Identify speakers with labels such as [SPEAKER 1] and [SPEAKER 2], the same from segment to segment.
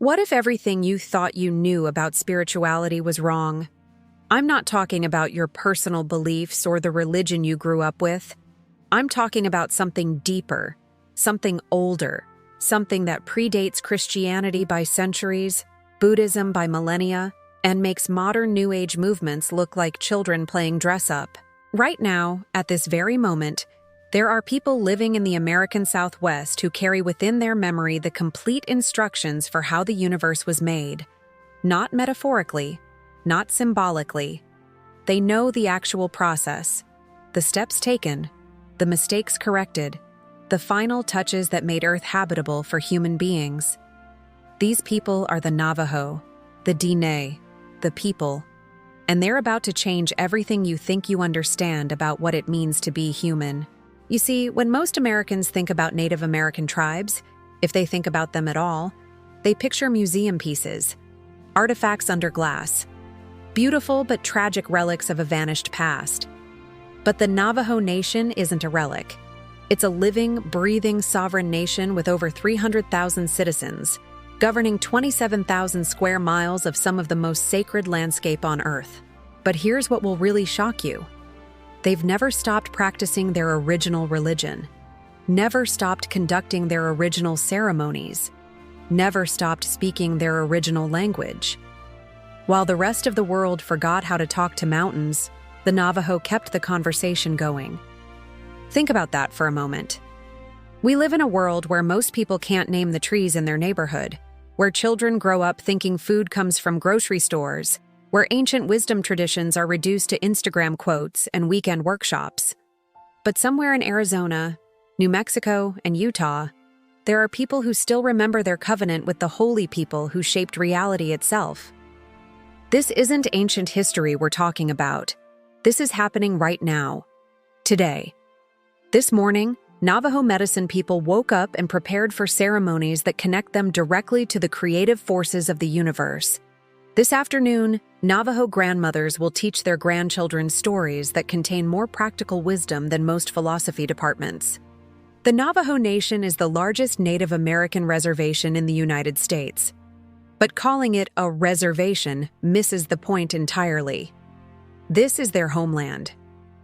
[SPEAKER 1] What if everything you thought you knew about spirituality was wrong? I'm not talking about your personal beliefs or the religion you grew up with. I'm talking about something deeper, something older, something that predates Christianity by centuries, Buddhism by millennia, and makes modern New Age movements look like children playing dress-up. Right now, at this very moment, there are people living in the American Southwest who carry within their memory the complete instructions for how the universe was made. Not metaphorically, not symbolically. They know the actual process, the steps taken, the mistakes corrected, the final touches that made Earth habitable for human beings. These people are the Navajo, the Diné, the people, and they're about to change everything you think you understand about what it means to be human. You see, when most Americans think about Native American tribes, if they think about them at all, they picture museum pieces, artifacts under glass, beautiful but tragic relics of a vanished past. But the Navajo Nation isn't a relic. It's a living, breathing sovereign nation with over 300,000 citizens, governing 27,000 square miles of some of the most sacred landscape on Earth. But here's what will really shock you. They've never stopped practicing their original religion, never stopped conducting their original ceremonies, never stopped speaking their original language. While the rest of the world forgot how to talk to mountains, the Navajo kept the conversation going. Think about that for a moment. We live in a world where most people can't name the trees in their neighborhood, where children grow up thinking food comes from grocery stores, where ancient wisdom traditions are reduced to Instagram quotes and weekend workshops. But somewhere in Arizona, New Mexico, and Utah, there are people who still remember their covenant with the holy people who shaped reality itself. This isn't ancient history we're talking about. This is happening right now, today. This morning, Navajo medicine people woke up and prepared for ceremonies that connect them directly to the creative forces of the universe. This afternoon, Navajo grandmothers will teach their grandchildren stories that contain more practical wisdom than most philosophy departments. The Navajo Nation is the largest Native American reservation in the United States. But calling it a reservation misses the point entirely. This is their homeland.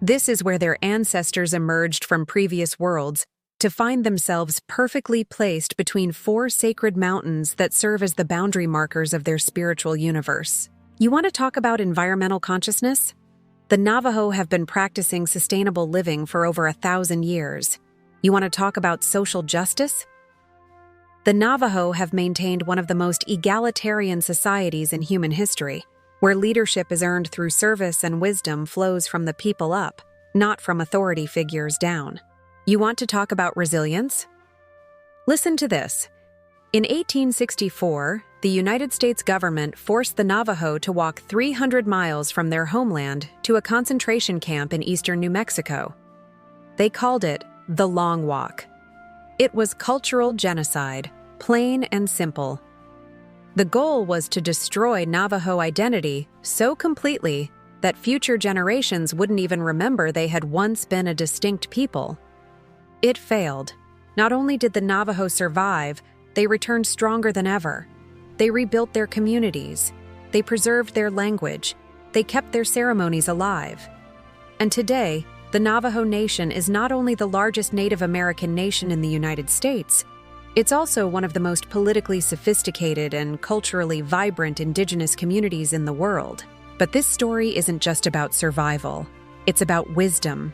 [SPEAKER 1] This is where their ancestors emerged from previous worlds to find themselves perfectly placed between four sacred mountains that serve as the boundary markers of their spiritual universe. You want to talk about environmental consciousness? The Navajo have been practicing sustainable living for over 1,000 years. You want to talk about social justice? The Navajo have maintained one of the most egalitarian societies in human history, where leadership is earned through service and wisdom flows from the people up, not from authority figures down. You want to talk about resilience? Listen to this. In 1864, the United States government forced the Navajo to walk 300 miles from their homeland to a concentration camp in eastern New Mexico. They called it the Long Walk. It was cultural genocide, plain and simple. The goal was to destroy Navajo identity so completely that future generations wouldn't even remember they had once been a distinct people. It failed. Not only did the Navajo survive, they returned stronger than ever. They rebuilt their communities. They preserved their language. They kept their ceremonies alive. And today, the Navajo Nation is not only the largest Native American nation in the United States, it's also one of the most politically sophisticated and culturally vibrant indigenous communities in the world. But this story isn't just about survival. It's about wisdom.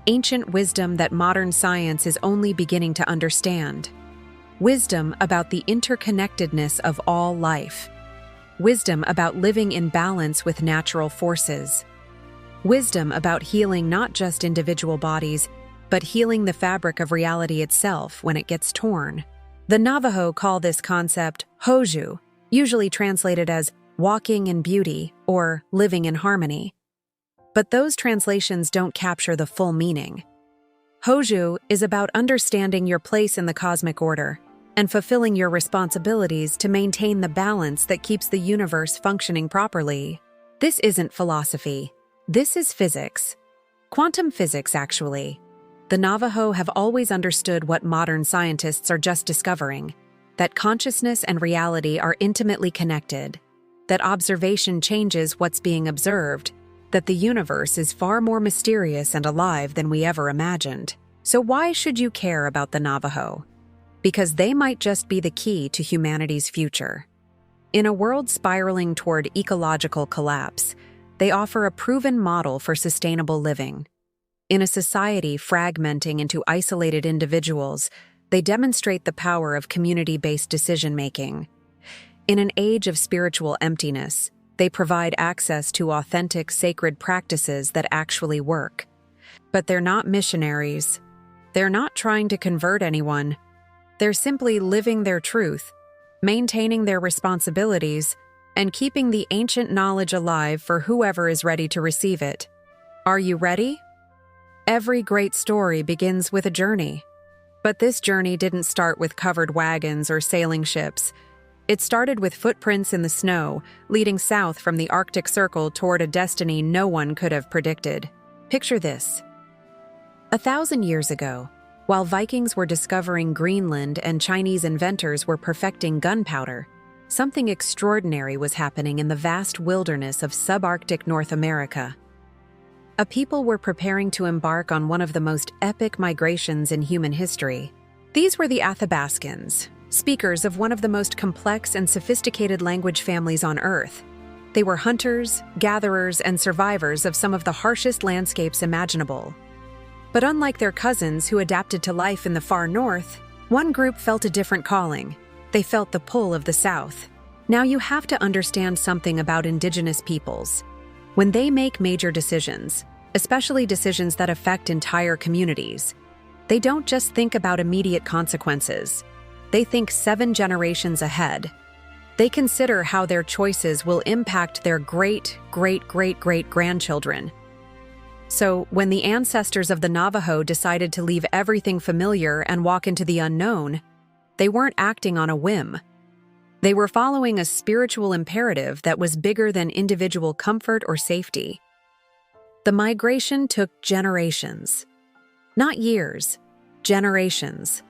[SPEAKER 1] Ancient wisdom that modern science is only beginning to understand. Wisdom about the interconnectedness of all life. Wisdom about living in balance with natural forces. Wisdom about healing not just individual bodies, but healing the fabric of reality itself when it gets torn. The Navajo call this concept hoju, usually translated as walking in beauty or living in harmony. But those translations don't capture the full meaning. Hoju is about understanding your place in the cosmic order and fulfilling your responsibilities to maintain the balance that keeps the universe functioning properly. This isn't philosophy. This is physics. Quantum physics, actually. The Navajo have always understood what modern scientists are just discovering. that consciousness and reality are intimately connected, that observation changes what's being observed, that the universe is far more mysterious and alive than we ever imagined. So why should you care about the Navajo? Because they might just be the key to humanity's future. In a world spiraling toward ecological collapse, they offer a proven model for sustainable living. In a society fragmenting into isolated individuals, they demonstrate the power of community-based decision-making. In an age of spiritual emptiness, they provide access to authentic, sacred practices that actually work. But they're not missionaries. They're not trying to convert anyone. They're simply living their truth, maintaining their responsibilities, and keeping the ancient knowledge alive for whoever is ready to receive it. Are you ready? Every great story begins with a journey. But this journey didn't start with covered wagons or sailing ships. It started with footprints in the snow, leading south from the Arctic Circle toward a destiny no one could have predicted. Picture this. 1,000 years ago, while Vikings were discovering Greenland and Chinese inventors were perfecting gunpowder, something extraordinary was happening in the vast wilderness of subarctic North America. A people were preparing to embark on one of the most epic migrations in human history. These were the Athabascans, speakers of one of the most complex and sophisticated language families on Earth. They were hunters, gatherers, and survivors of some of the harshest landscapes imaginable. But unlike their cousins who adapted to life in the far north, one group felt a different calling. They felt the pull of the South. Now you have to understand something about indigenous peoples. When they make major decisions, especially decisions that affect entire communities, they don't just think about immediate consequences. They think 7 generations ahead. They consider how their choices will impact their great-great-great-great-grandchildren. So, when the ancestors of the Navajo decided to leave everything familiar and walk into the unknown, they weren't acting on a whim. They were following a spiritual imperative that was bigger than individual comfort or safety. The migration took generations. Not years, generations.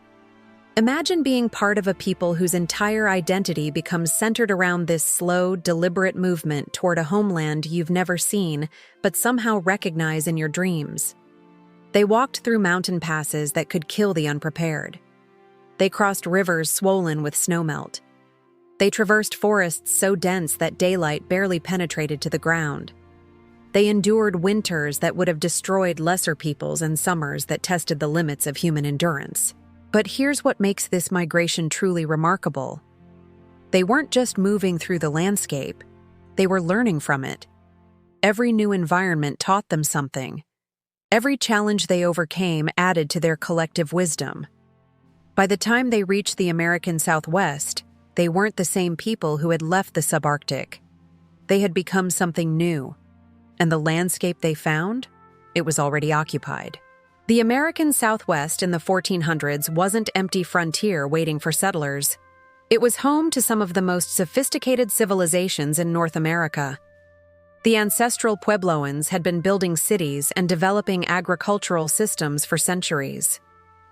[SPEAKER 1] Imagine being part of a people whose entire identity becomes centered around this slow, deliberate movement toward a homeland you've never seen, but somehow recognize in your dreams. They walked through mountain passes that could kill the unprepared. They crossed rivers swollen with snowmelt. They traversed forests so dense that daylight barely penetrated to the ground. They endured winters that would have destroyed lesser peoples and summers that tested the limits of human endurance. But here's what makes this migration truly remarkable. They weren't just moving through the landscape, they were learning from it. Every new environment taught them something. Every challenge they overcame added to their collective wisdom. By the time they reached the American Southwest, they weren't the same people who had left the subarctic. They had become something new, and the landscape they found, it was already occupied. The American Southwest in the 1400s wasn't empty frontier waiting for settlers. It was home to some of the most sophisticated civilizations in North America. The ancestral Puebloans had been building cities and developing agricultural systems for centuries.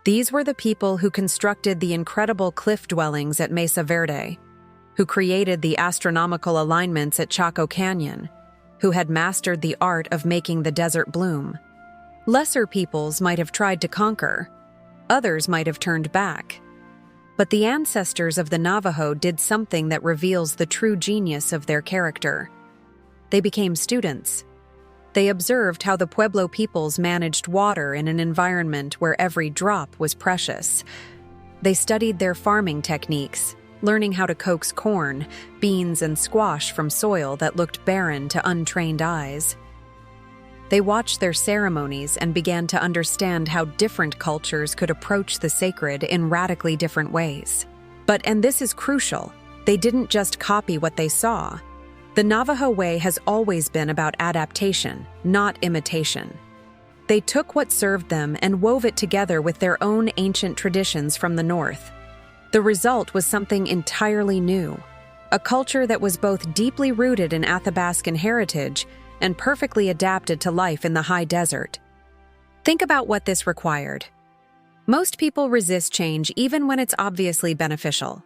[SPEAKER 1] These were the people who constructed the incredible cliff dwellings at Mesa Verde, who created the astronomical alignments at Chaco Canyon, who had mastered the art of making the desert bloom. Lesser peoples might have tried to conquer, others might have turned back. But the ancestors of the Navajo did something that reveals the true genius of their character. They became students. They observed how the Pueblo peoples managed water in an environment where every drop was precious. They studied their farming techniques, learning how to coax corn, beans, and squash from soil that looked barren to untrained eyes. They watched their ceremonies and began to understand how different cultures could approach the sacred in radically different ways. But, and this is crucial, they didn't just copy what they saw. The Navajo way has always been about adaptation, not imitation. They took what served them and wove it together with their own ancient traditions from the north. The result was something entirely new, a culture that was both deeply rooted in Athabascan heritage and perfectly adapted to life in the high desert. Think about what this required. Most people resist change even when it's obviously beneficial.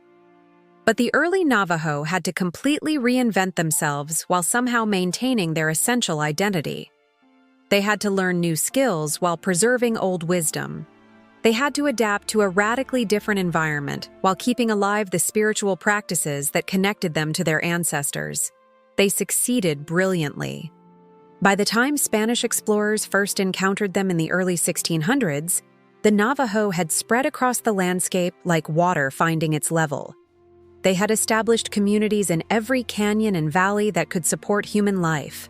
[SPEAKER 1] But the early Navajo had to completely reinvent themselves while somehow maintaining their essential identity. They had to learn new skills while preserving old wisdom. They had to adapt to a radically different environment while keeping alive the spiritual practices that connected them to their ancestors. They succeeded brilliantly. By the time Spanish explorers first encountered them in the early 1600s, the Navajo had spread across the landscape like water finding its level. They had established communities in every canyon and valley that could support human life.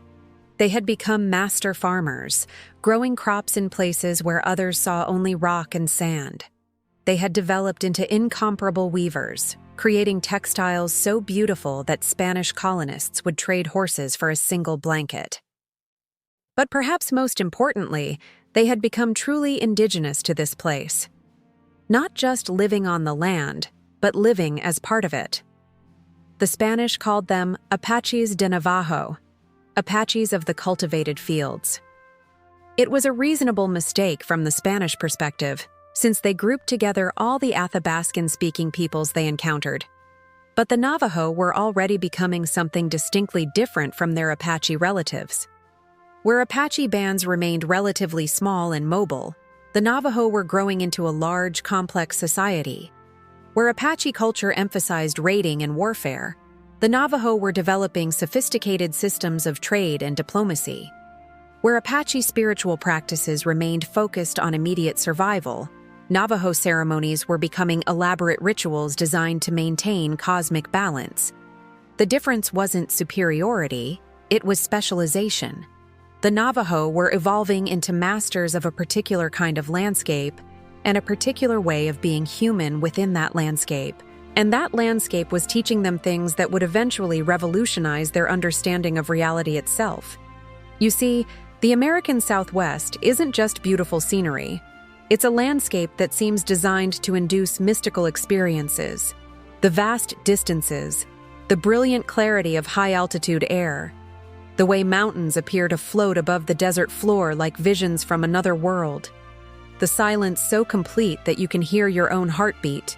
[SPEAKER 1] They had become master farmers, growing crops in places where others saw only rock and sand. They had developed into incomparable weavers, creating textiles so beautiful that Spanish colonists would trade horses for a single blanket. But perhaps most importantly, they had become truly indigenous to this place. Not just living on the land, but living as part of it. The Spanish called them Apaches de Navajo, Apaches of the cultivated fields. It was a reasonable mistake from the Spanish perspective, since they grouped together all the Athabascan-speaking peoples they encountered. But the Navajo were already becoming something distinctly different from their Apache relatives. Where Apache bands remained relatively small and mobile, the Navajo were growing into a large, complex society. Where Apache culture emphasized raiding and warfare, the Navajo were developing sophisticated systems of trade and diplomacy. Where Apache spiritual practices remained focused on immediate survival, Navajo ceremonies were becoming elaborate rituals designed to maintain cosmic balance. The difference wasn't superiority, it was specialization. The Navajo were evolving into masters of a particular kind of landscape and a particular way of being human within that landscape. And that landscape was teaching them things that would eventually revolutionize their understanding of reality itself. You see, the American Southwest isn't just beautiful scenery. It's a landscape that seems designed to induce mystical experiences. The vast distances, the brilliant clarity of high-altitude air, the way mountains appear to float above the desert floor like visions from another world. The silence so complete that you can hear your own heartbeat.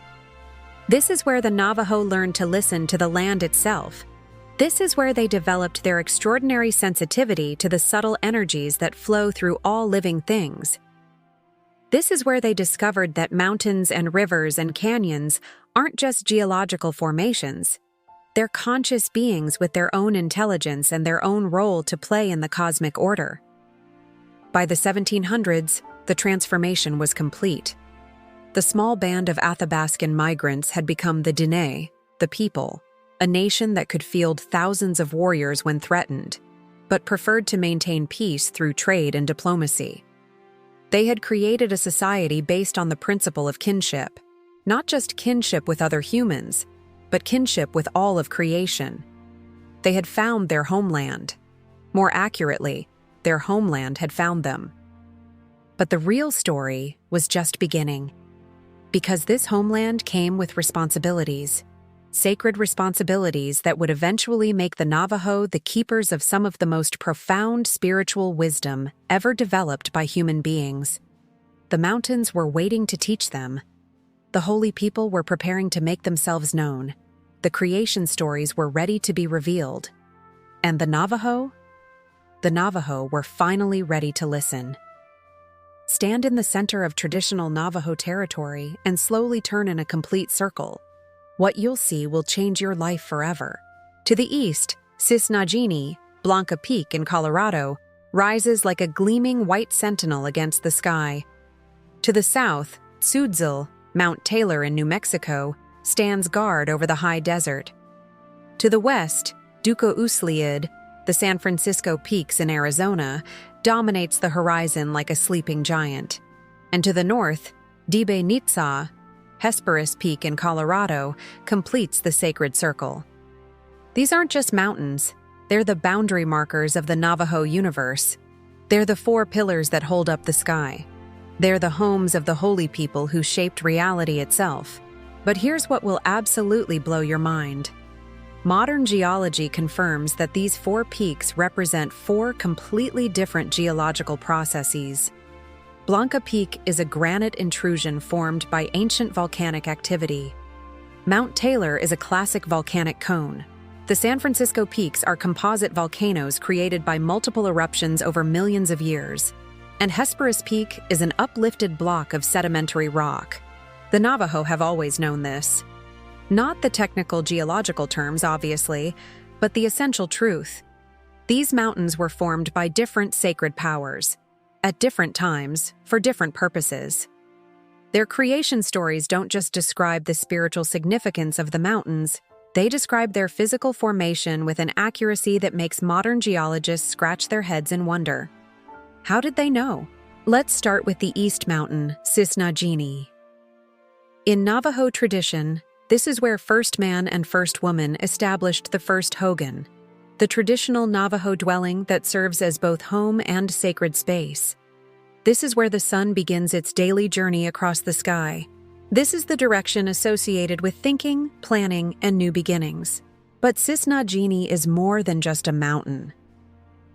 [SPEAKER 1] This is where the Navajo learned to listen to the land itself. This is where they developed their extraordinary sensitivity to the subtle energies that flow through all living things. This is where they discovered that mountains and rivers and canyons aren't just geological formations. They're conscious beings with their own intelligence and their own role to play in the cosmic order. By the 1700s, the transformation was complete. The small band of Athabascan migrants had become the Diné, the people, a nation that could field thousands of warriors when threatened, but preferred to maintain peace through trade and diplomacy. They had created a society based on the principle of kinship, not just kinship with other humans, but kinship with all of creation. They had found their homeland. More accurately, their homeland had found them. But the real story was just beginning. Because this homeland came with responsibilities, sacred responsibilities that would eventually make the Navajo the keepers of some of the most profound spiritual wisdom ever developed by human beings. The mountains were waiting to teach them. The holy people were preparing to make themselves known. The creation stories were ready to be revealed. And the Navajo? The Navajo were finally ready to listen. Stand in the center of traditional Navajo territory and slowly turn in a complete circle. What you'll see will change your life forever. To the east, Cisnagini, Blanca Peak in Colorado, rises like a gleaming white sentinel against the sky. To the south, Tzutzil, Mount Taylor in New Mexico, stands guard over the high desert. To the west, Duco Usliid, the San Francisco Peaks in Arizona, dominates the horizon like a sleeping giant. And to the north, Dibe Nitsa, Hesperus Peak in Colorado, completes the sacred circle. These aren't just mountains, they're the boundary markers of the Navajo universe. They're the four pillars that hold up the sky. They're the homes of the holy people who shaped reality itself. But here's what will absolutely blow your mind. Modern geology confirms that these four peaks represent four completely different geological processes. Blanca Peak is a granite intrusion formed by ancient volcanic activity. Mount Taylor is a classic volcanic cone. The San Francisco peaks are composite volcanoes created by multiple eruptions over millions of years, and Hesperus Peak is an uplifted block of sedimentary rock. The Navajo have always known this. Not the technical geological terms, obviously, but the essential truth. These mountains were formed by different sacred powers, at different times, for different purposes. Their creation stories don't just describe the spiritual significance of the mountains, they describe their physical formation with an accuracy that makes modern geologists scratch their heads in wonder. How did they know? Let's start with the East Mountain, Cisnagini. In Navajo tradition, this is where first man and first woman established the first hogan, the traditional Navajo dwelling that serves as both home and sacred space. This is where the sun begins its daily journey across the sky. This is the direction associated with thinking, planning, and new beginnings. But Cisnagini is more than just a mountain.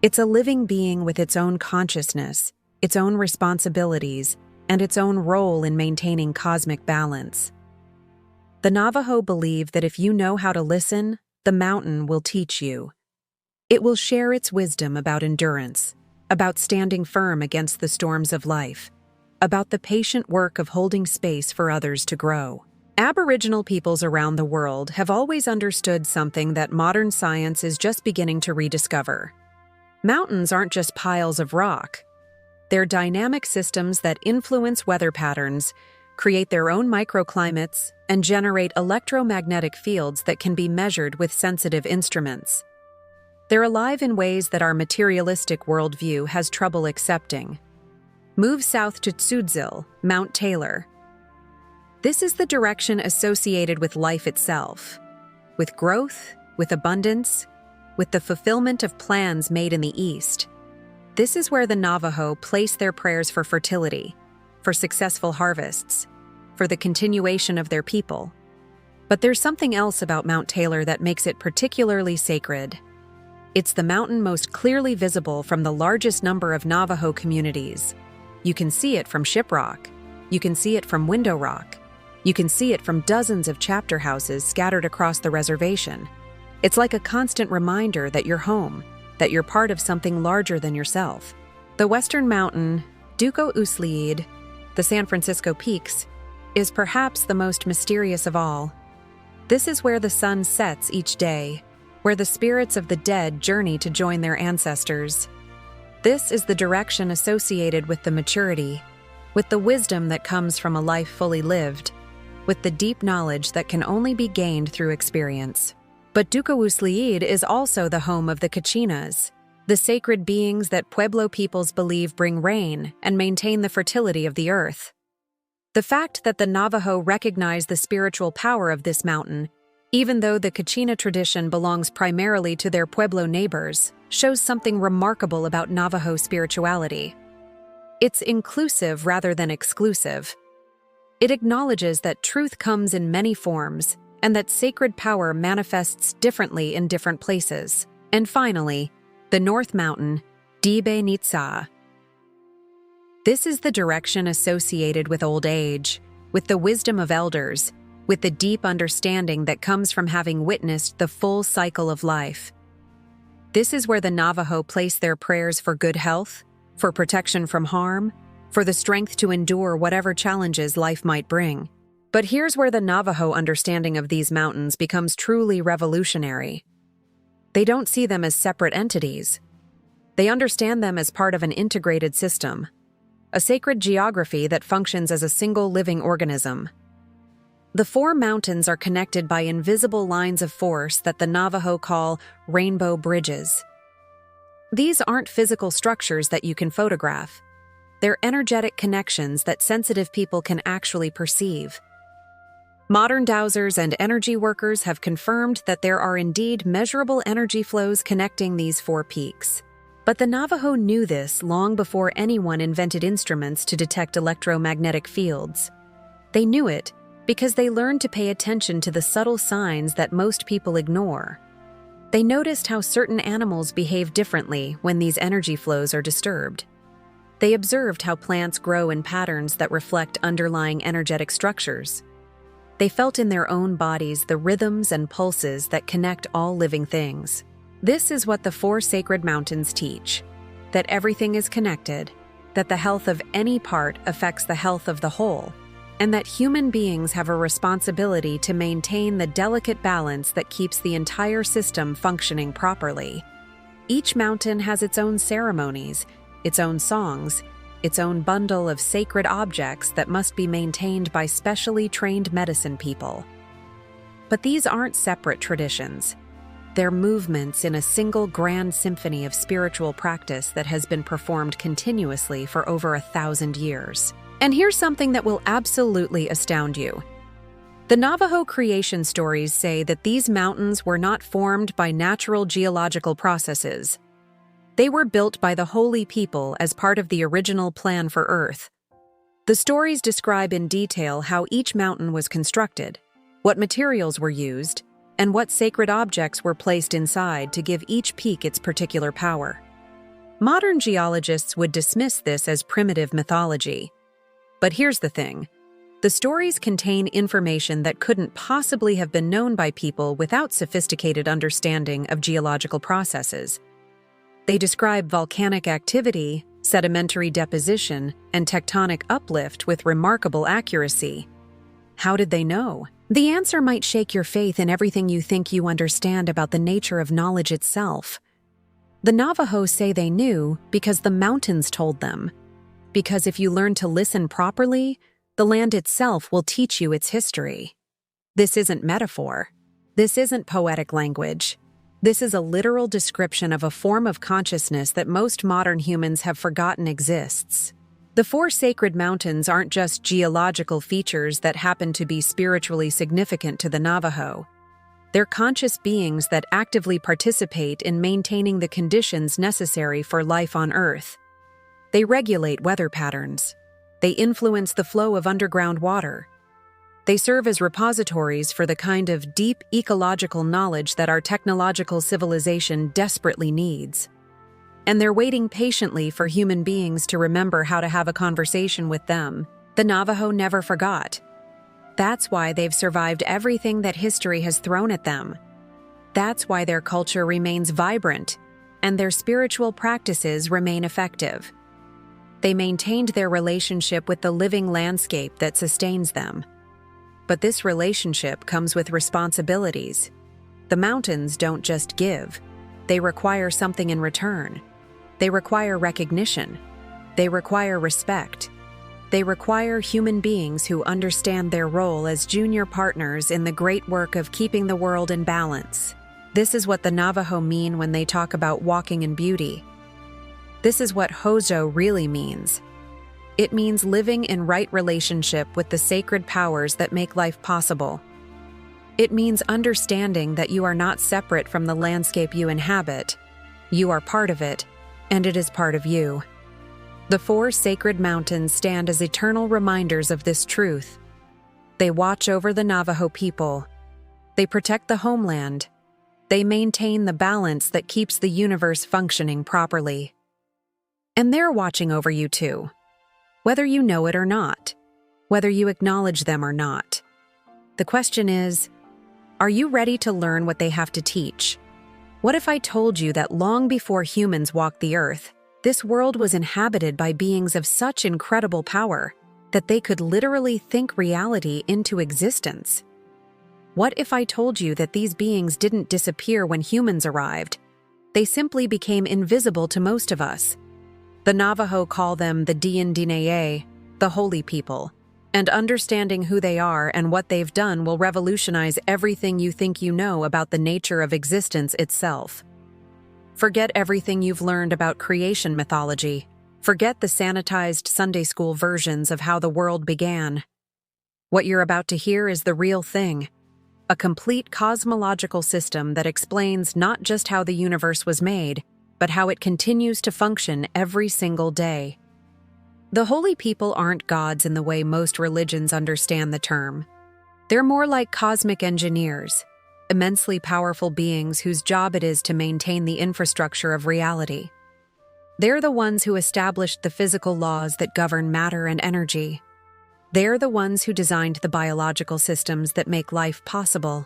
[SPEAKER 1] It's a living being with its own consciousness, its own responsibilities, and its own role in maintaining cosmic balance. The Navajo believe that if you know how to listen, the mountain will teach you. It will share its wisdom about endurance, about standing firm against the storms of life, about the patient work of holding space for others to grow. Aboriginal peoples around the world have always understood something that modern science is just beginning to rediscover. Mountains aren't just piles of rock. They're dynamic systems that influence weather patterns, create their own microclimates, and generate electromagnetic fields that can be measured with sensitive instruments. They're alive in ways that our materialistic worldview has trouble accepting. Move south to Tsudzil, Mount Taylor. This is the direction associated with life itself, with growth, with abundance, with the fulfillment of plans made in the East. This is where the Navajo place their prayers for fertility, for successful harvests, for the continuation of their people. But there's something else about Mount Taylor that makes it particularly sacred. It's the mountain most clearly visible from the largest number of Navajo communities. You can see it from Shiprock. You can see it from Window Rock. You can see it from dozens of chapter houses scattered across the reservation. It's like a constant reminder that you're home, that you're part of something larger than yourself. The Western Mountain, Duco Usliid, the San Francisco Peaks, is perhaps the most mysterious of all. This is where the sun sets each day, where the spirits of the dead journey to join their ancestors. This is the direction associated with the maturity, with the wisdom that comes from a life fully lived, with the deep knowledge that can only be gained through experience. But Duco Usliid is also the home of the Kachinas, the sacred beings that Pueblo peoples believe bring rain and maintain the fertility of the earth. The fact that the Navajo recognize the spiritual power of this mountain, even though the Kachina tradition belongs primarily to their Pueblo neighbors, shows something remarkable about Navajo spirituality. It's inclusive rather than exclusive. It acknowledges that truth comes in many forms and that sacred power manifests differently in different places. And finally, the North Mountain, Dibe Nitsa. This is the direction associated with old age, with the wisdom of elders, with the deep understanding that comes from having witnessed the full cycle of life. This is where the Navajo place their prayers for good health, for protection from harm, for the strength to endure whatever challenges life might bring. But here's where the Navajo understanding of these mountains becomes truly revolutionary. They don't see them as separate entities. They understand them as part of an integrated system, a sacred geography that functions as a single living organism. The four mountains are connected by invisible lines of force that the Navajo call rainbow bridges. These aren't physical structures that you can photograph. They're energetic connections that sensitive people can actually perceive. Modern dowsers and energy workers have confirmed that there are indeed measurable energy flows connecting these four peaks. But the Navajo knew this long before anyone invented instruments to detect electromagnetic fields. They knew it because they learned to pay attention to the subtle signs that most people ignore. They noticed how certain animals behave differently when these energy flows are disturbed. They observed how plants grow in patterns that reflect underlying energetic structures. They felt in their own bodies the rhythms and pulses that connect all living things. This is what the four sacred mountains teach: that everything is connected, that the health of any part affects the health of the whole, and that human beings have a responsibility to maintain the delicate balance that keeps the entire system functioning properly. Each mountain has its own ceremonies, its own songs, its own bundle of sacred objects that must be maintained by specially trained medicine people. But these aren't separate traditions. They're movements in a single grand symphony of spiritual practice that has been performed continuously for over 1,000 years. And here's something that will absolutely astound you. The Navajo creation stories say that these mountains were not formed by natural geological processes. They were built by the holy people as part of the original plan for Earth. The stories describe in detail how each mountain was constructed, what materials were used, and what sacred objects were placed inside to give each peak its particular power. Modern geologists would dismiss this as primitive mythology. But here's the thing. The stories contain information that couldn't possibly have been known by people without sophisticated understanding of geological processes. They describe volcanic activity, sedimentary deposition, and tectonic uplift with remarkable accuracy. How did they know? The answer might shake your faith in everything you think you understand about the nature of knowledge itself. The Navajo say they knew because the mountains told them. Because if you learn to listen properly, the land itself will teach you its history. This isn't metaphor. This isn't poetic language. This is a literal description of a form of consciousness that most modern humans have forgotten exists. The four sacred mountains aren't just geological features that happen to be spiritually significant to the Navajo. They're conscious beings that actively participate in maintaining the conditions necessary for life on Earth. They regulate weather patterns. They influence the flow of underground water. They serve as repositories for the kind of deep ecological knowledge that our technological civilization desperately needs. And they're waiting patiently for human beings to remember how to have a conversation with them. The Navajo never forgot. That's why they've survived everything that history has thrown at them. That's why their culture remains vibrant, and their spiritual practices remain effective. They maintained their relationship with the living landscape that sustains them. But this relationship comes with responsibilities. The mountains don't just give. They require something in return. They require recognition. They require respect. They require human beings who understand their role as junior partners in the great work of keeping the world in balance. This is what the Navajo mean when they talk about walking in beauty. This is what Hojo really means. It means living in right relationship with the sacred powers that make life possible. It means understanding that you are not separate from the landscape you inhabit. You are part of it, and it is part of you. The four sacred mountains stand as eternal reminders of this truth. They watch over the Navajo people. They protect the homeland. They maintain the balance that keeps the universe functioning properly. And they're watching over you too. Whether you know it or not, whether you acknowledge them or not. The question is, are you ready to learn what they have to teach? What if I told you that long before humans walked the earth, this world was inhabited by beings of such incredible power that they could literally think reality into existence? What if I told you that these beings didn't disappear when humans arrived? They simply became invisible to most of us. The Navajo call them the indigenous, the holy people, and understanding who they are and what they've done will revolutionize everything you think you know about the nature of existence itself. Forget everything you've learned about creation mythology. Forget the sanitized Sunday school versions of how the world began. What you're about to hear is the real thing, a complete cosmological system that explains not just how the universe was made, but how it continues to function every single day. The holy people aren't gods in the way most religions understand the term. They're more like cosmic engineers, immensely powerful beings whose job it is to maintain the infrastructure of reality. They're the ones who established the physical laws that govern matter and energy. They're the ones who designed the biological systems that make life possible.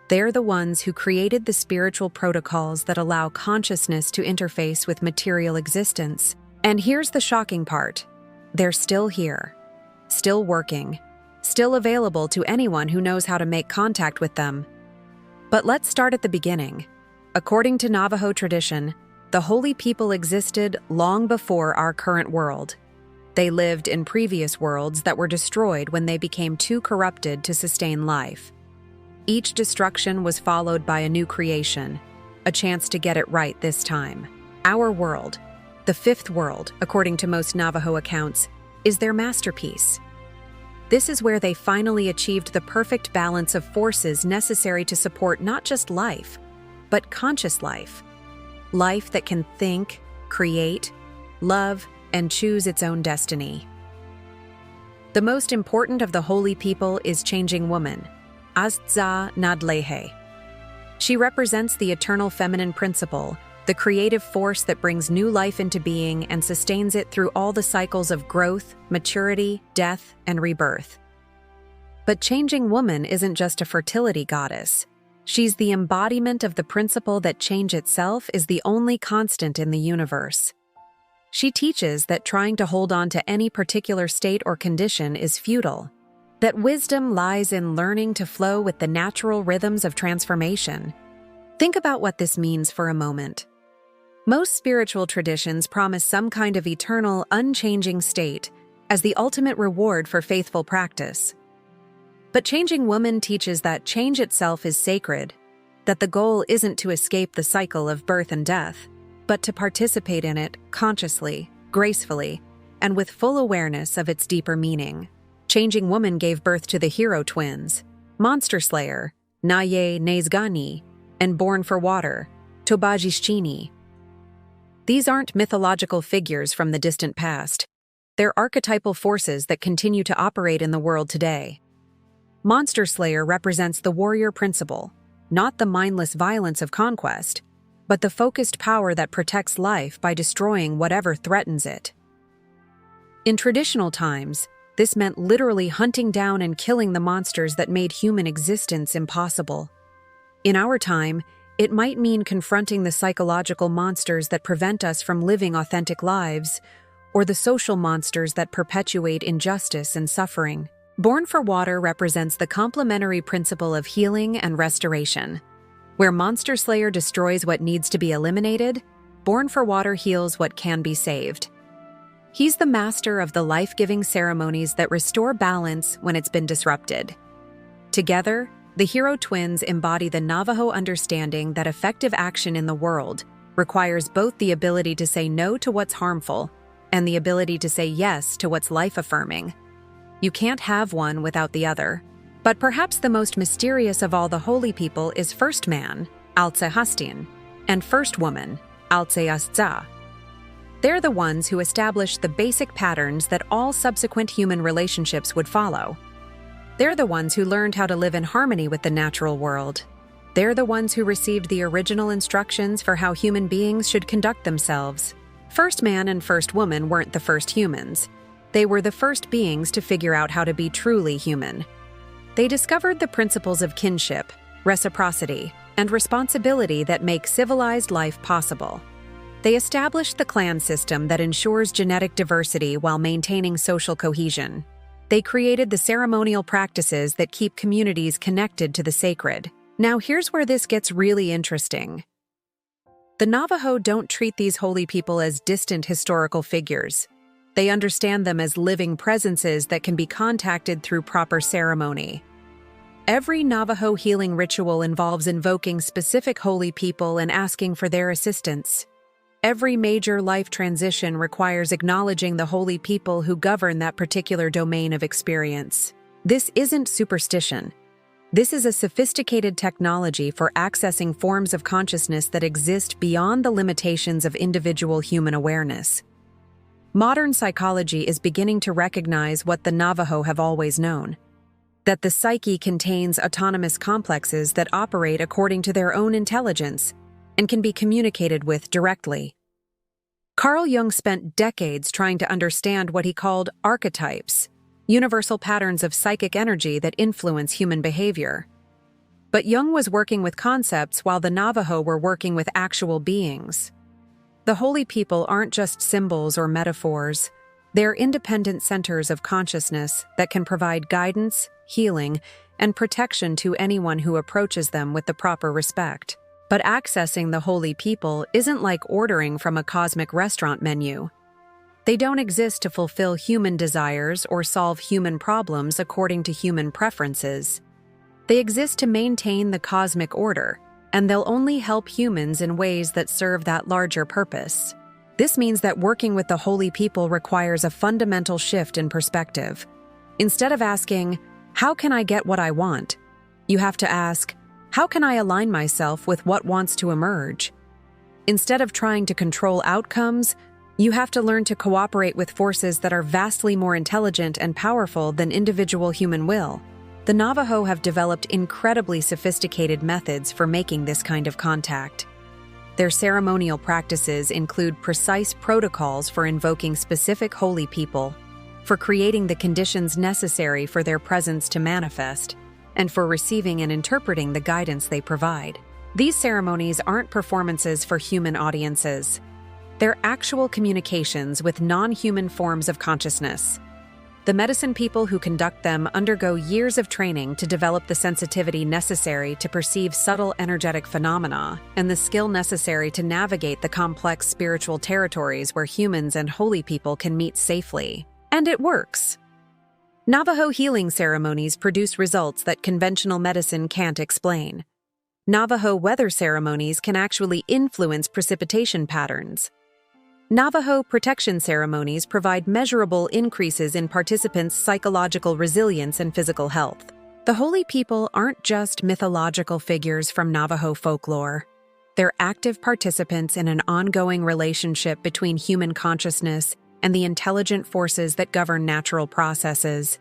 [SPEAKER 1] They're the ones who created the spiritual protocols that allow consciousness to interface with material existence. And here's the shocking part. They're still here, still working, still available to anyone who knows how to make contact with them. But let's start at the beginning. According to Navajo tradition, the holy people existed long before our current world. They lived in previous worlds that were destroyed when they became too corrupted to sustain life. Each destruction was followed by a new creation, a chance to get it right this time. Our world, the fifth world, according to most Navajo accounts, is their masterpiece. This is where they finally achieved the perfect balance of forces necessary to support not just life, but conscious life. Life that can think, create, love, and choose its own destiny. The most important of the holy people is Changing Woman, Aztza Nadlehe. She represents the eternal feminine principle, the creative force that brings new life into being and sustains it through all the cycles of growth, maturity, death, and rebirth. But Changing Woman isn't just a fertility goddess. She's the embodiment of the principle that change itself is the only constant in the universe. She teaches that trying to hold on to any particular state or condition is futile, that wisdom lies in learning to flow with the natural rhythms of transformation. Think about what this means for a moment. Most spiritual traditions promise some kind of eternal, unchanging state as the ultimate reward for faithful practice. But Changing Woman teaches that change itself is sacred, that the goal isn't to escape the cycle of birth and death, but to participate in it consciously, gracefully, and with full awareness of its deeper meaning. Changing Woman gave birth to the hero twins, Monster Slayer, Naye Nezgani, and Born for Water, Tobajishchini. These aren't mythological figures from the distant past. They're archetypal forces that continue to operate in the world today. Monster Slayer represents the warrior principle, not the mindless violence of conquest, but the focused power that protects life by destroying whatever threatens it. In traditional times, this meant literally hunting down and killing the monsters that made human existence impossible. In our time, it might mean confronting the psychological monsters that prevent us from living authentic lives, or the social monsters that perpetuate injustice and suffering. Born for Water represents the complementary principle of healing and restoration. Where Monster Slayer destroys what needs to be eliminated, Born for Water heals what can be saved. He's the master of the life-giving ceremonies that restore balance when it's been disrupted. Together, the hero twins embody the Navajo understanding that effective action in the world requires both the ability to say no to what's harmful and the ability to say yes to what's life-affirming. You can't have one without the other. But perhaps the most mysterious of all the holy people is First Man, Altse Hastin, and First Woman, Altse Aztza. They're the ones who established the basic patterns that all subsequent human relationships would follow. They're the ones who learned how to live in harmony with the natural world. They're the ones who received the original instructions for how human beings should conduct themselves. First Man and First Woman weren't the first humans. They were the first beings to figure out how to be truly human. They discovered the principles of kinship, reciprocity, and responsibility that make civilized life possible. They established the clan system that ensures genetic diversity while maintaining social cohesion. They created the ceremonial practices that keep communities connected to the sacred. Now here's where this gets really interesting. The Navajo don't treat these holy people as distant historical figures. They understand them as living presences that can be contacted through proper ceremony. Every Navajo healing ritual involves invoking specific holy people and asking for their assistance. Every major life transition requires acknowledging the holy people who govern that particular domain of experience. This isn't superstition. This is a sophisticated technology for accessing forms of consciousness that exist beyond the limitations of individual human awareness. Modern psychology is beginning to recognize what the Navajo have always known: that the psyche contains autonomous complexes that operate according to their own intelligence and can be communicated with directly. Carl Jung spent decades trying to understand what he called archetypes, universal patterns of psychic energy that influence human behavior. But Jung was working with concepts while the Navajo were working with actual beings. The holy people aren't just symbols or metaphors. They're independent centers of consciousness that can provide guidance, healing, and protection to anyone who approaches them with the proper respect. But accessing the holy people isn't like ordering from a cosmic restaurant menu. They don't exist to fulfill human desires or solve human problems according to human preferences. They exist to maintain the cosmic order, and they'll only help humans in ways that serve that larger purpose. This means that working with the holy people requires a fundamental shift in perspective. Instead of asking, "How can I get what I want?" you have to ask, "How can I align myself with what wants to emerge?" Instead of trying to control outcomes, you have to learn to cooperate with forces that are vastly more intelligent and powerful than individual human will. The Navajo have developed incredibly sophisticated methods for making this kind of contact. Their ceremonial practices include precise protocols for invoking specific holy people, for creating the conditions necessary for their presence to manifest, and for receiving and interpreting the guidance they provide. These ceremonies aren't performances for human audiences. They're actual communications with non-human forms of consciousness. The medicine people who conduct them undergo years of training to develop the sensitivity necessary to perceive subtle energetic phenomena and the skill necessary to navigate the complex spiritual territories where humans and holy people can meet safely. And it works. Navajo healing ceremonies produce results that conventional medicine can't explain. Navajo weather ceremonies can actually influence precipitation patterns. Navajo protection ceremonies provide measurable increases in participants' psychological resilience and physical health. The holy people aren't just mythological figures from Navajo folklore. They're active participants in an ongoing relationship between human consciousness and the intelligent forces that govern natural processes.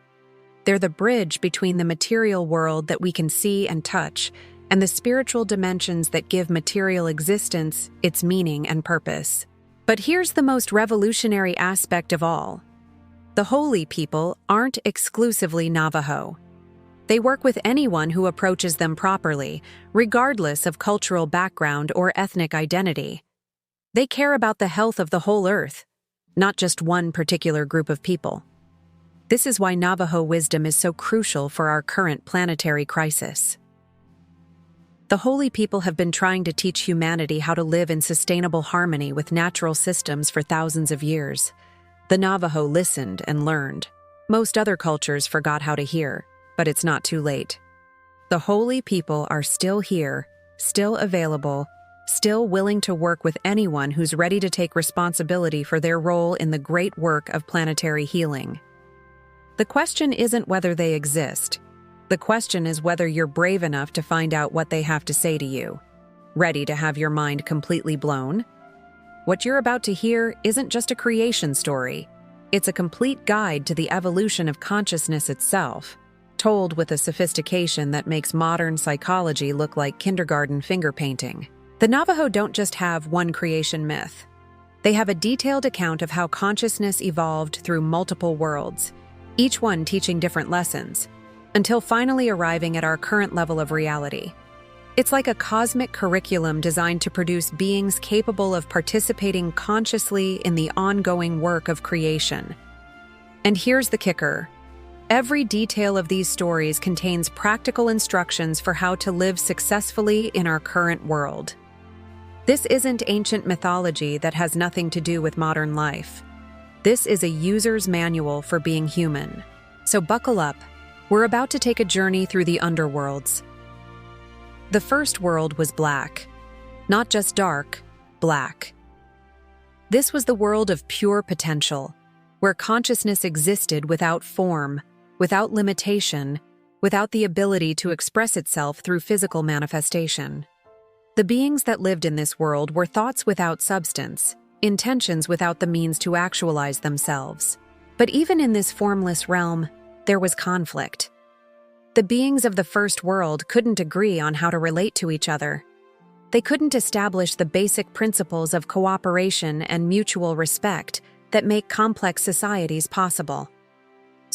[SPEAKER 1] They're the bridge between the material world that we can see and touch and the spiritual dimensions that give material existence its meaning and purpose. But here's the most revolutionary aspect of all. The holy people aren't exclusively Navajo. They work with anyone who approaches them properly, regardless of cultural background or ethnic identity. They care about the health of the whole earth, not just one particular group of people. This is why Navajo wisdom is so crucial for our current planetary crisis. The holy people have been trying to teach humanity how to live in sustainable harmony with natural systems for thousands of years. The Navajo listened and learned. Most other cultures forgot how to hear, but it's not too late. The holy people are still here, still available, still willing to work with anyone who's ready to take responsibility for their role in the great work of planetary healing. The question isn't whether they exist. The question is whether you're brave enough to find out what they have to say to you. Ready to have your mind completely blown? What you're about to hear isn't just a creation story. It's a complete guide to the evolution of consciousness itself, told with a sophistication that makes modern psychology look like kindergarten finger painting. The Navajo don't just have one creation myth. They have a detailed account of how consciousness evolved through multiple worlds, each one teaching different lessons, until finally arriving at our current level of reality. It's like a cosmic curriculum designed to produce beings capable of participating consciously in the ongoing work of creation. And here's the kicker. Every detail of these stories contains practical instructions for how to live successfully in our current world. This isn't ancient mythology that has nothing to do with modern life. This is a user's manual for being human. So buckle up. We're about to take a journey through the underworlds. The first world was black. Not just dark, black. This was the world of pure potential, where consciousness existed without form, without limitation, without the ability to express itself through physical manifestation. The beings that lived in this world were thoughts without substance, intentions without the means to actualize themselves. But even in this formless realm, there was conflict. The beings of the first world couldn't agree on how to relate to each other. They couldn't establish the basic principles of cooperation and mutual respect that make complex societies possible.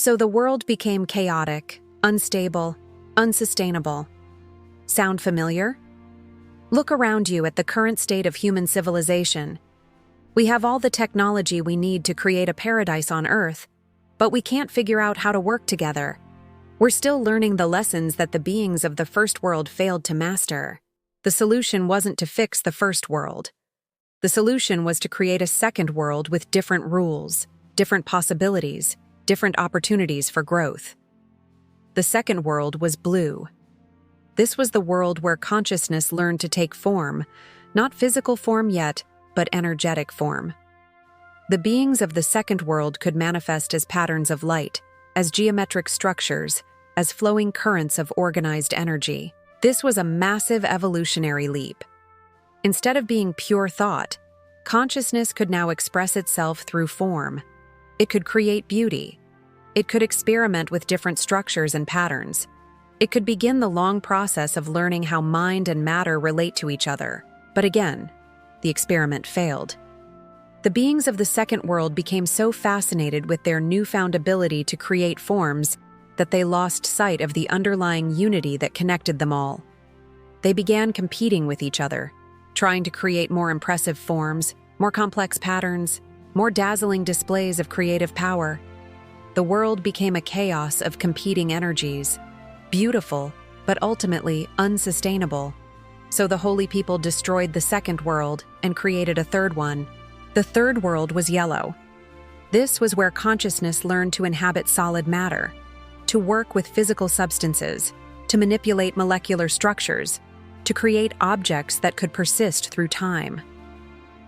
[SPEAKER 1] So the world became chaotic, unstable, unsustainable. Sound familiar? Look around you at the current state of human civilization. We have all the technology we need to create a paradise on Earth, but we can't figure out how to work together. We're still learning the lessons that the beings of the first world failed to master. The solution wasn't to fix the first world. The solution was to create a second world with different rules, different possibilities, different opportunities for growth. The second world was blue. This was the world where consciousness learned to take form, not physical form yet, but energetic form. The beings of the second world could manifest as patterns of light, as geometric structures, as flowing currents of organized energy. This was a massive evolutionary leap. Instead of being pure thought, consciousness could now express itself through form. It could create beauty. It could experiment with different structures and patterns. It could begin the long process of learning how mind and matter relate to each other. But again, the experiment failed. The beings of the second world became so fascinated with their newfound ability to create forms that they lost sight of the underlying unity that connected them all. They began competing with each other, trying to create more impressive forms, more complex patterns, more dazzling displays of creative power. The world became a chaos of competing energies, beautiful, but ultimately unsustainable. So the holy people destroyed the second world and created a third one. The third world was yellow. This was where consciousness learned to inhabit solid matter, to work with physical substances, to manipulate molecular structures, to create objects that could persist through time.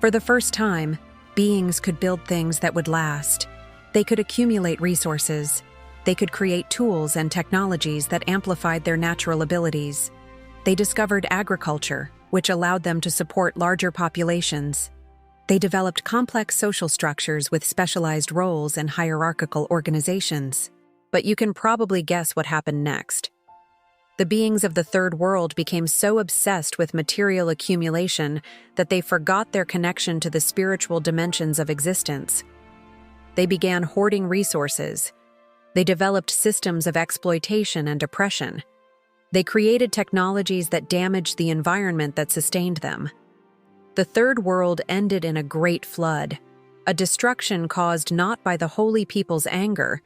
[SPEAKER 1] For the first time, beings could build things that would last. They could accumulate resources. They could create tools and technologies that amplified their natural abilities. They discovered agriculture, which allowed them to support larger populations. They developed complex social structures with specialized roles and hierarchical organizations. But you can probably guess what happened next. The beings of the third world became so obsessed with material accumulation that they forgot their connection to the spiritual dimensions of existence. They began hoarding resources. They developed systems of exploitation and oppression. They created technologies that damaged the environment that sustained them. The third world ended in a great flood, a destruction caused not by the holy people's anger,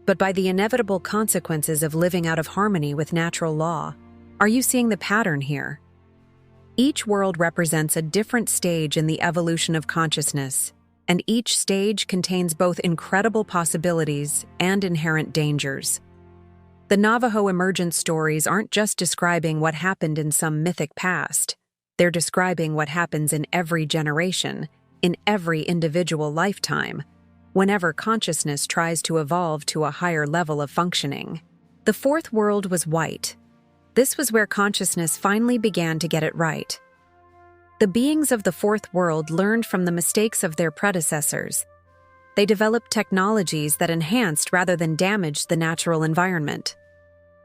[SPEAKER 1] but by the inevitable consequences of living out of harmony with natural law. Are you seeing the pattern here? Each world represents a different stage in the evolution of consciousness, and each stage contains both incredible possibilities and inherent dangers. The Navajo emergence stories aren't just describing what happened in some mythic past. They're describing what happens in every generation, in every individual lifetime, whenever consciousness tries to evolve to a higher level of functioning. The fourth world was white. This was where consciousness finally began to get it right. The beings of the fourth world learned from the mistakes of their predecessors. They developed technologies that enhanced rather than damaged the natural environment.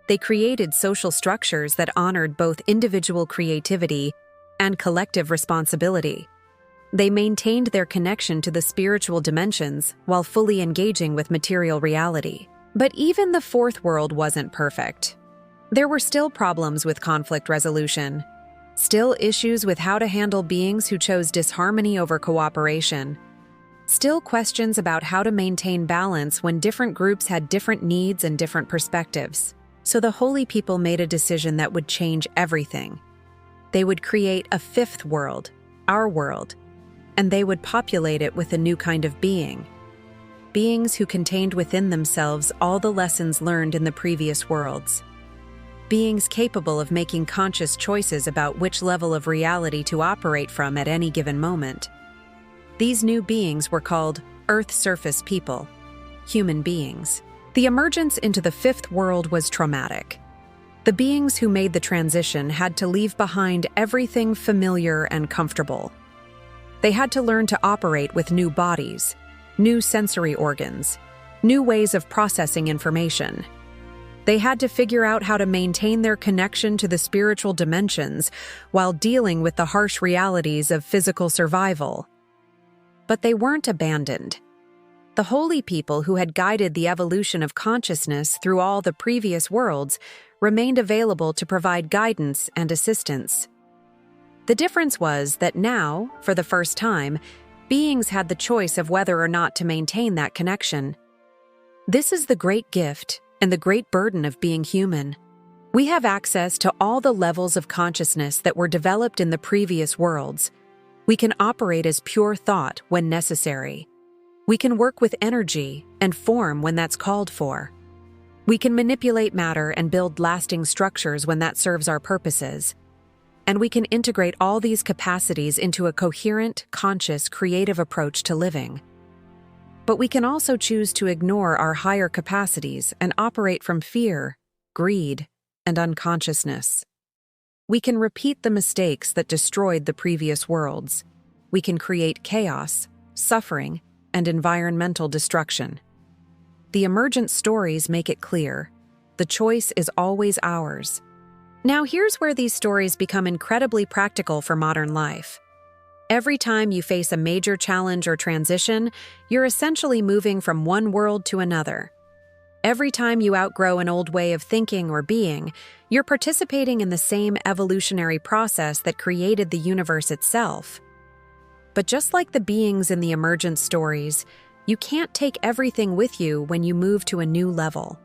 [SPEAKER 1] They created social structures that honored both individual creativity and collective responsibility. They maintained their connection to the spiritual dimensions while fully engaging with material reality. But even the fourth world wasn't perfect. There were still problems with conflict resolution, still issues with how to handle beings who chose disharmony over cooperation, still questions about how to maintain balance when different groups had different needs and different perspectives. So the holy people made a decision that would change everything. They would create a fifth world, our world, and they would populate it with a new kind of being. Beings who contained within themselves all the lessons learned in the previous worlds. Beings capable of making conscious choices about which level of reality to operate from at any given moment. These new beings were called Earth Surface people, human beings. The emergence into the fifth world was traumatic. The beings who made the transition had to leave behind everything familiar and comfortable. They had to learn to operate with new bodies, new sensory organs, new ways of processing information. They had to figure out how to maintain their connection to the spiritual dimensions while dealing with the harsh realities of physical survival. But they weren't abandoned. The holy people who had guided the evolution of consciousness through all the previous worlds remained available to provide guidance and assistance. The difference was that now, for the first time, beings had the choice of whether or not to maintain that connection. This is the great gift and the great burden of being human. We have access to all the levels of consciousness that were developed in the previous worlds. We can operate as pure thought when necessary. We can work with energy and form when that's called for. We can manipulate matter and build lasting structures when that serves our purposes. And we can integrate all these capacities into a coherent, conscious, creative approach to living. But we can also choose to ignore our higher capacities and operate from fear, greed, and unconsciousness. We can repeat the mistakes that destroyed the previous worlds. We can create chaos, suffering, and environmental destruction. The emergent stories make it clear. The choice is always ours. Now here's where these stories become incredibly practical for modern life. Every time you face a major challenge or transition, you're essentially moving from one world to another. Every time you outgrow an old way of thinking or being, you're participating in the same evolutionary process that created the universe itself. But just like the beings in the emergent stories, you can't take everything with you when you move to a new level.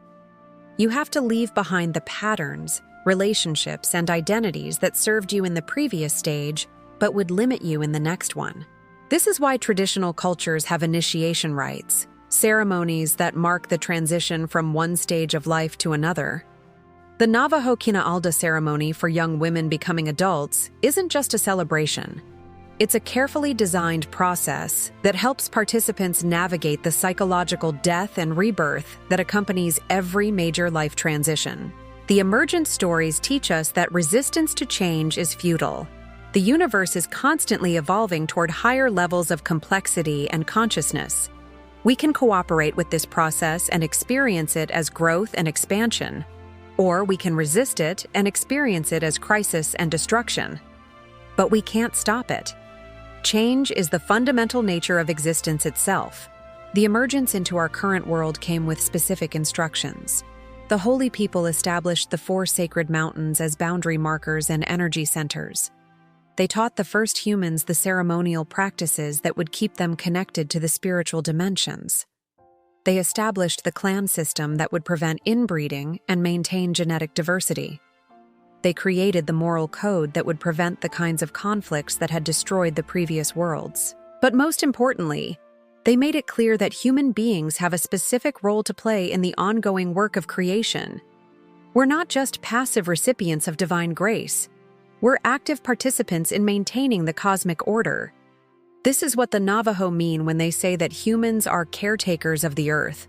[SPEAKER 1] You have to leave behind the patterns, relationships, and identities that served you in the previous stage, but would limit you in the next one. This is why traditional cultures have initiation rites, ceremonies that mark the transition from one stage of life to another. The Navajo Kinaalda ceremony for young women becoming adults isn't just a celebration. It's a carefully designed process that helps participants navigate the psychological death and rebirth that accompanies every major life transition. The emergent stories teach us that resistance to change is futile. The universe is constantly evolving toward higher levels of complexity and consciousness. We can cooperate with this process and experience it as growth and expansion, or we can resist it and experience it as crisis and destruction. But we can't stop it. Change is the fundamental nature of existence itself. The emergence into our current world came with specific instructions. The holy people established the 4 sacred mountains as boundary markers and energy centers. They taught the first humans the ceremonial practices that would keep them connected to the spiritual dimensions. They established the clan system that would prevent inbreeding and maintain genetic diversity. They created the moral code that would prevent the kinds of conflicts that had destroyed the previous worlds. But most importantly, they made it clear that human beings have a specific role to play in the ongoing work of creation. We're not just passive recipients of divine grace. We're active participants in maintaining the cosmic order. This is what the Navajo mean when they say that humans are caretakers of the earth.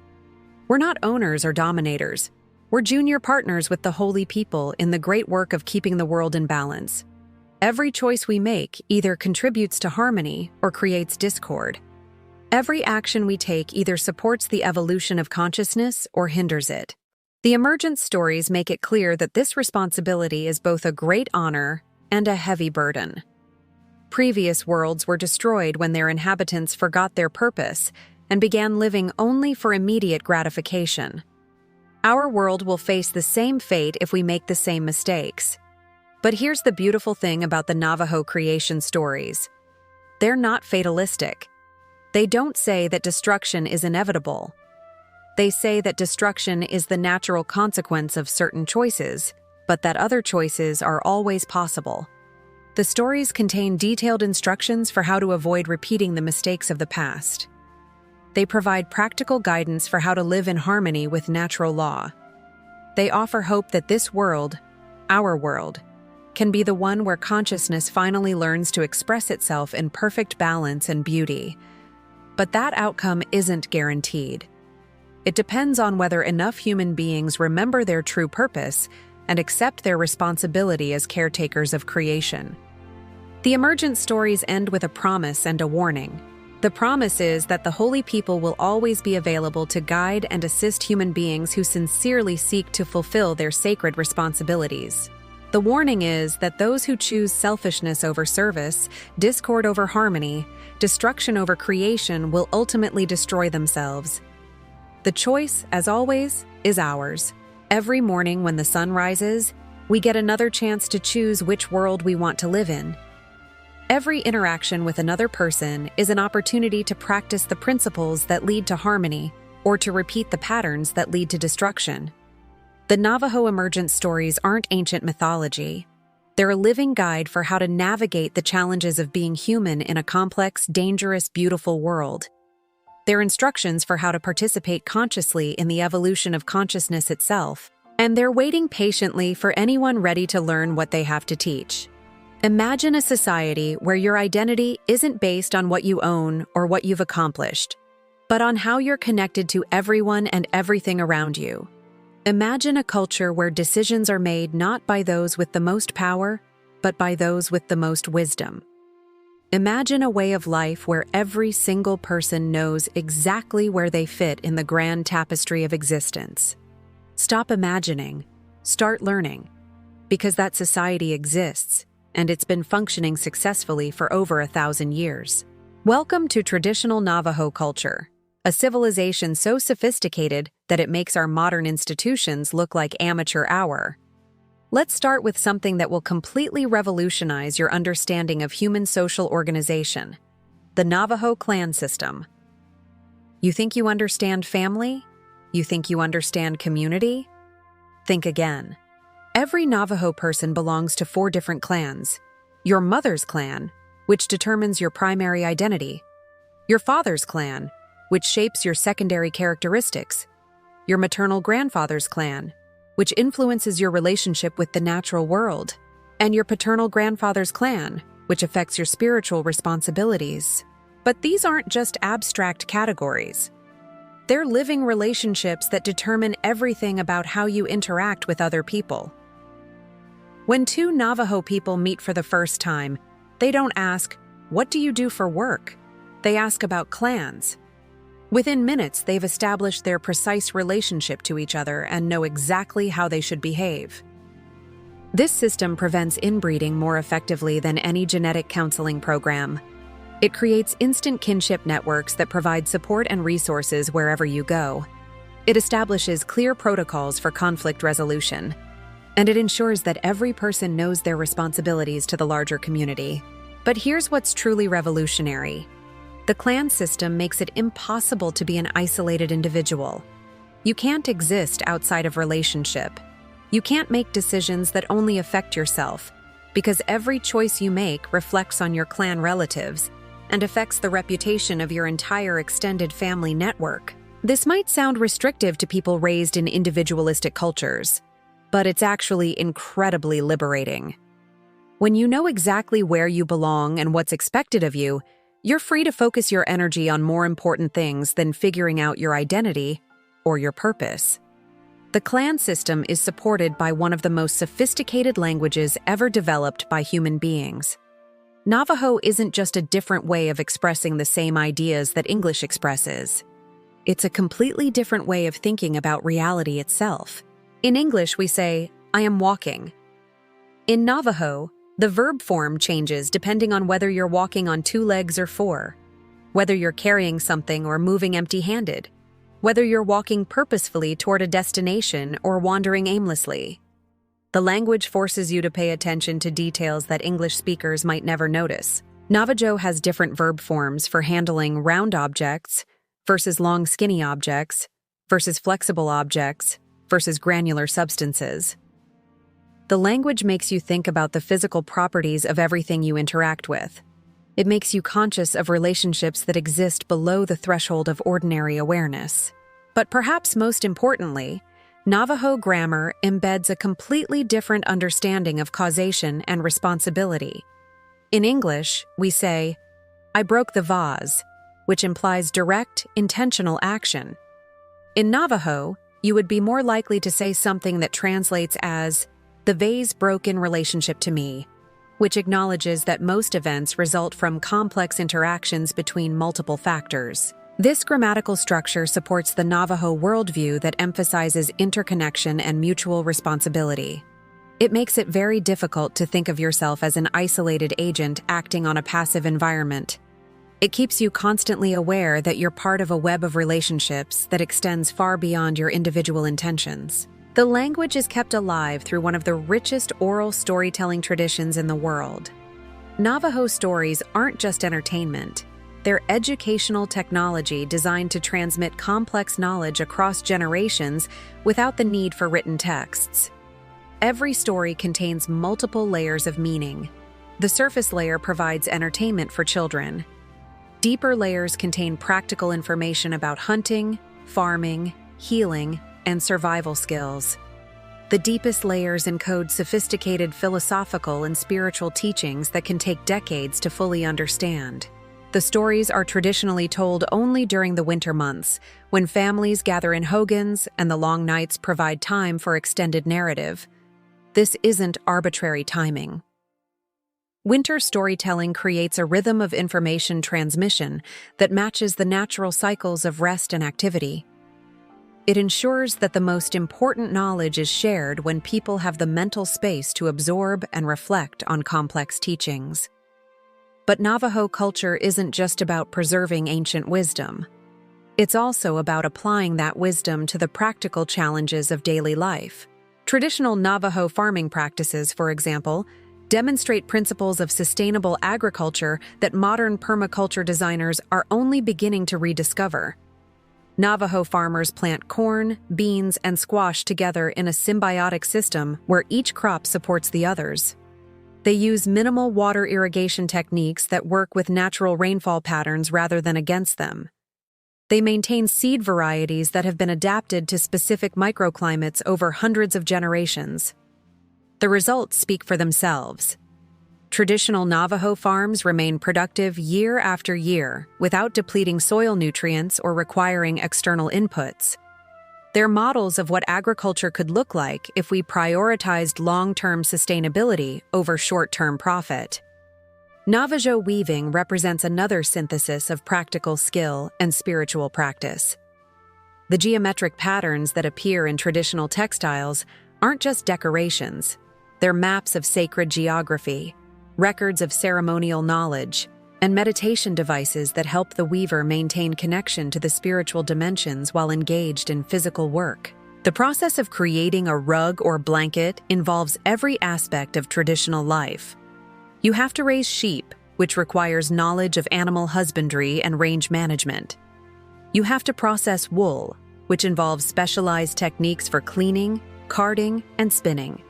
[SPEAKER 1] We're not owners or dominators. We're junior partners with the holy people in the great work of keeping the world in balance. Every choice we make either contributes to harmony or creates discord. Every action we take either supports the evolution of consciousness or hinders it. The emergent stories make it clear that this responsibility is both a great honor and a heavy burden. Previous worlds were destroyed when their inhabitants forgot their purpose and began living only for immediate gratification. Our world will face the same fate if we make the same mistakes. But here's the beautiful thing about the Navajo creation stories. They're not fatalistic. They don't say that destruction is inevitable. They say that destruction is the natural consequence of certain choices, but that other choices are always possible. The stories contain detailed instructions for how to avoid repeating the mistakes of the past. They provide practical guidance for how to live in harmony with natural law. They offer hope that this world, our world, can be the one where consciousness finally learns to express itself in perfect balance and beauty. But that outcome isn't guaranteed. It depends on whether enough human beings remember their true purpose and accept their responsibility as caretakers of creation. The emergent stories end with a promise and a warning. The promise is that the holy people will always be available to guide and assist human beings who sincerely seek to fulfill their sacred responsibilities. The warning is that those who choose selfishness over service, discord over harmony, destruction over creation will ultimately destroy themselves. The choice, as always, is ours. Every morning when the sun rises, we get another chance to choose which world we want to live in. Every interaction with another person is an opportunity to practice the principles that lead to harmony or to repeat the patterns that lead to destruction. The Navajo emergence stories aren't ancient mythology. They're a living guide for how to navigate the challenges of being human in a complex, dangerous, beautiful world. They're instructions for how to participate consciously in the evolution of consciousness itself, and they're waiting patiently for anyone ready to learn what they have to teach. Imagine a society where your identity isn't based on what you own or what you've accomplished, but on how you're connected to everyone and everything around you. Imagine a culture where decisions are made not by those with the most power, but by those with the most wisdom. Imagine a way of life where every single person knows exactly where they fit in the grand tapestry of existence. Stop imagining, start learning, because that society exists, and it's been functioning successfully for over 1,000 years. Welcome to traditional Navajo culture, a civilization so sophisticated that it makes our modern institutions look like amateur hour. Let's start with something that will completely revolutionize your understanding of human social organization: the Navajo clan system. You think you understand family? You think you understand community? Think again. Every Navajo person belongs to 4 different clans. Your mother's clan, which determines your primary identity. Your father's clan, which shapes your secondary characteristics. Your maternal grandfather's clan, which influences your relationship with the natural world. And your paternal grandfather's clan, which affects your spiritual responsibilities. But these aren't just abstract categories. They're living relationships that determine everything about how you interact with other people. When 2 Navajo people meet for the first time, they don't ask, "What do you do for work?" They ask about clans. Within minutes, they've established their precise relationship to each other and know exactly how they should behave. This system prevents inbreeding more effectively than any genetic counseling program. It creates instant kinship networks that provide support and resources wherever you go. It establishes clear protocols for conflict resolution. And it ensures that every person knows their responsibilities to the larger community. But here's what's truly revolutionary. The clan system makes it impossible to be an isolated individual. You can't exist outside of relationship. You can't make decisions that only affect yourself, because every choice you make reflects on your clan relatives and affects the reputation of your entire extended family network. This might sound restrictive to people raised in individualistic cultures, but it's actually incredibly liberating. When you know exactly where you belong and what's expected of you, you're free to focus your energy on more important things than figuring out your identity or your purpose. The clan system is supported by one of the most sophisticated languages ever developed by human beings. Navajo isn't just a different way of expressing the same ideas that English expresses. It's a completely different way of thinking about reality itself. In English, we say, "I am walking." In Navajo, the verb form changes depending on whether you're walking on 2 legs or 4, whether you're carrying something or moving empty-handed, whether you're walking purposefully toward a destination or wandering aimlessly. The language forces you to pay attention to details that English speakers might never notice. Navajo has different verb forms for handling round objects versus long, skinny objects versus flexible objects versus granular substances. The language makes you think about the physical properties of everything you interact with. It makes you conscious of relationships that exist below the threshold of ordinary awareness. But perhaps most importantly, Navajo grammar embeds a completely different understanding of causation and responsibility. In English, we say, "I broke the vase," which implies direct, intentional action. In Navajo, you would be more likely to say something that translates as, "The vase broke in relationship to me," which acknowledges that most events result from complex interactions between multiple factors. This grammatical structure supports the Navajo worldview that emphasizes interconnection and mutual responsibility. It makes it very difficult to think of yourself as an isolated agent acting on a passive environment. It keeps you constantly aware that you're part of a web of relationships that extends far beyond your individual intentions. The language is kept alive through one of the richest oral storytelling traditions in the world. Navajo stories aren't just entertainment. They're educational technology designed to transmit complex knowledge across generations without the need for written texts. Every story contains multiple layers of meaning. The surface layer provides entertainment for children. Deeper layers contain practical information about hunting, farming, healing, and survival skills. The deepest layers encode sophisticated philosophical and spiritual teachings that can take decades to fully understand. The stories are traditionally told only during the winter months, when families gather in hogans and the long nights provide time for extended narrative. This isn't arbitrary timing. Winter storytelling creates a rhythm of information transmission that matches the natural cycles of rest and activity. It ensures that the most important knowledge is shared when people have the mental space to absorb and reflect on complex teachings. But Navajo culture isn't just about preserving ancient wisdom. It's also about applying that wisdom to the practical challenges of daily life. Traditional Navajo farming practices, for example, demonstrate principles of sustainable agriculture that modern permaculture designers are only beginning to rediscover. Navajo farmers plant corn, beans, and squash together in a symbiotic system where each crop supports the others. They use minimal water irrigation techniques that work with natural rainfall patterns rather than against them. They maintain seed varieties that have been adapted to specific microclimates over hundreds of generations. The results speak for themselves. Traditional Navajo farms remain productive year after year without depleting soil nutrients or requiring external inputs. They're models of what agriculture could look like if we prioritized long-term sustainability over short-term profit. Navajo weaving represents another synthesis of practical skill and spiritual practice. The geometric patterns that appear in traditional textiles aren't just decorations. They're maps of sacred geography, records of ceremonial knowledge, and meditation devices that help the weaver maintain connection to the spiritual dimensions while engaged in physical work. The process of creating a rug or blanket involves every aspect of traditional life. You have to raise sheep, which requires knowledge of animal husbandry and range management. You have to process wool, which involves specialized techniques for cleaning, carding, and spinning.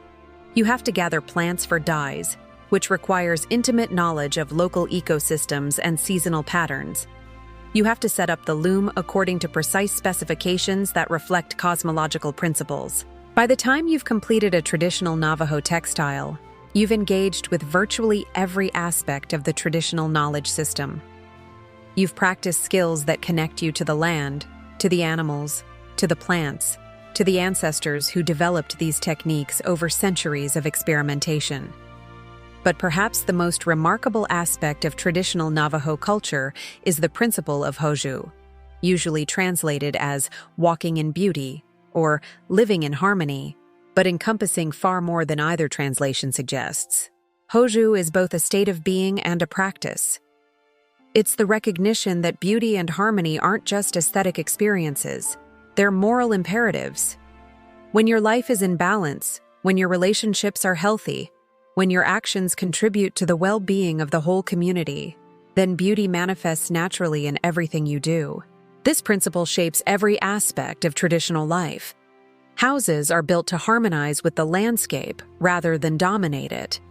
[SPEAKER 1] You have to gather plants for dyes, which requires intimate knowledge of local ecosystems and seasonal patterns. You have to set up the loom according to precise specifications that reflect cosmological principles. By the time you've completed a traditional Navajo textile, you've engaged with virtually every aspect of the traditional knowledge system. You've practiced skills that connect you to the land, to the animals, to the plants, to the ancestors who developed these techniques over centuries of experimentation. But perhaps the most remarkable aspect of traditional Navajo culture is the principle of Hoju, usually translated as walking in beauty or living in harmony, but encompassing far more than either translation suggests. Hoju is both a state of being and a practice. It's the recognition that beauty and harmony aren't just aesthetic experiences, they're moral imperatives. When your life is in balance, when your relationships are healthy, when your actions contribute to the well-being of the whole community, then beauty manifests naturally in everything you do. This principle shapes every aspect of traditional life. Houses are built to harmonize with the landscape rather than dominate it.